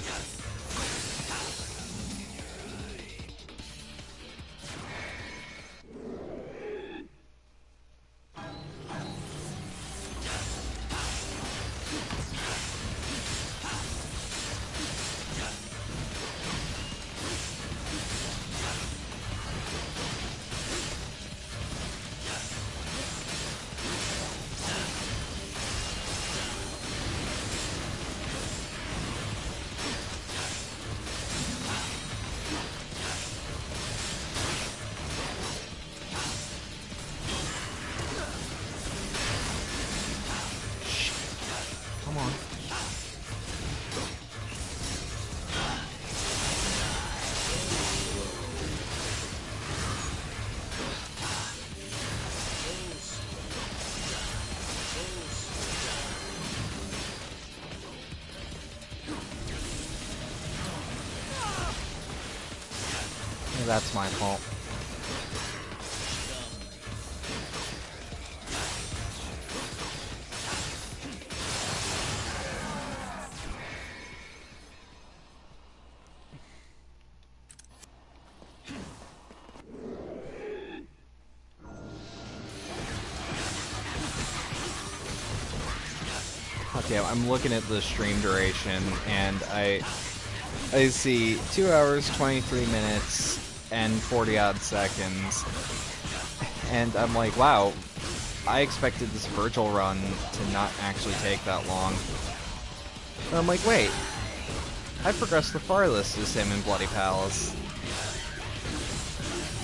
That's my fault. Okay, I'm looking at the stream duration, and I see 2 hours, 23 minutes, and 40 odd seconds. And I'm like, wow, I expected this Virgil run to not actually take that long. And I'm like, wait, I progressed the farthest as him in Bloody Palace.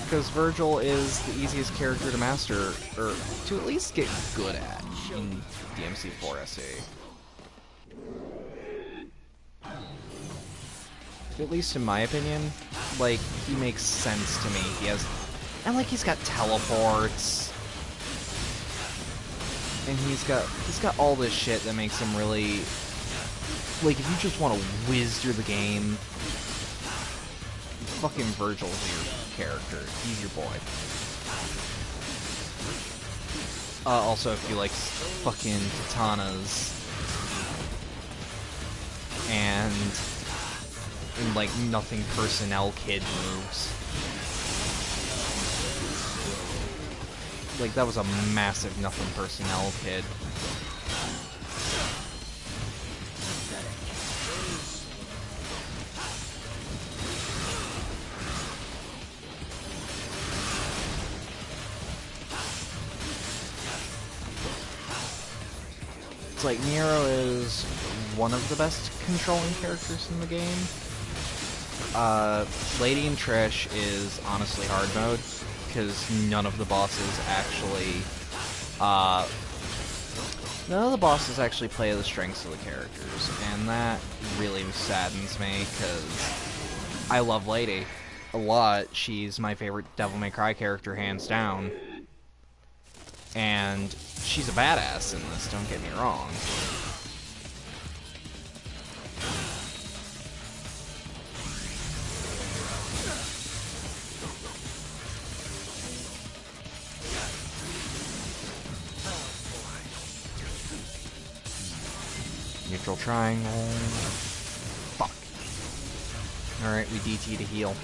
Because Virgil is the easiest character to master, or to at least get good at in DMC4SE. At least in my opinion, like, he makes sense to me. He has, and like, he's got teleports, and he's got all this shit that makes him really, like, if you just want to whiz through the game, fucking Virgil's your character. He's your boy. Also, if you like fucking katanas and like nothing personnel kid moves. Like, that was a massive nothing personnel kid. It's like, Nero is one of the best controlling characters in the game. Lady and Trish is honestly hard mode, because none of the bosses actually, play the strengths of the characters, and that really saddens me, because I love Lady a lot. She's my favorite Devil May Cry character, hands down, and she's a badass in this, don't get me wrong. Neutral triangle. Fuck. Alright, we DT to heal.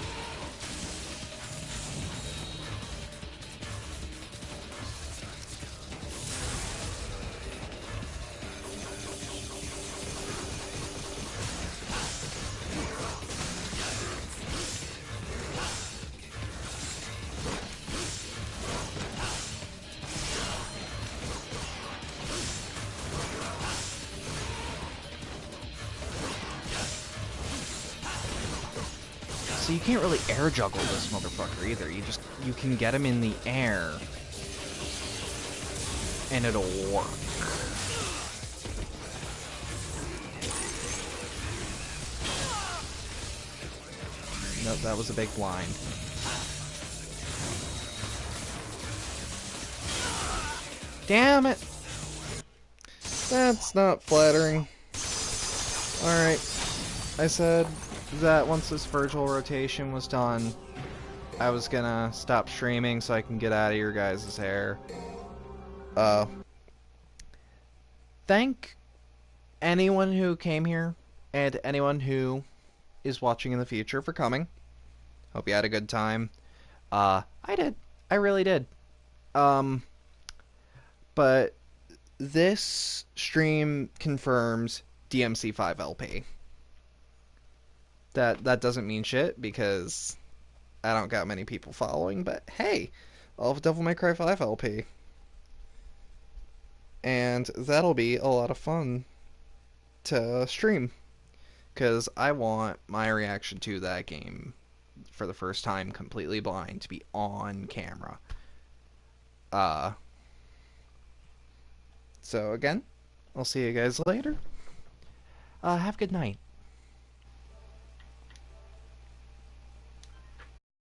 So you can't really air juggle this motherfucker either. You can get him in the air, and it'll work. Nope, that was a big blind. Damn it! That's not flattering. Alright, I said that once this Virgil rotation was done, I was gonna stop streaming so I can get out of your guys' hair. Thank anyone who came here, and anyone who is watching in the future for coming. Hope you had a good time. I did. I really did. But this stream confirms DMC5LP. That doesn't mean shit, because I don't got many people following, but hey, I'll have Devil May Cry 5 LP. And that'll be a lot of fun to stream, because I want my reaction to that game for the first time completely blind to be on camera. So again, I'll see you guys later. Have a good night.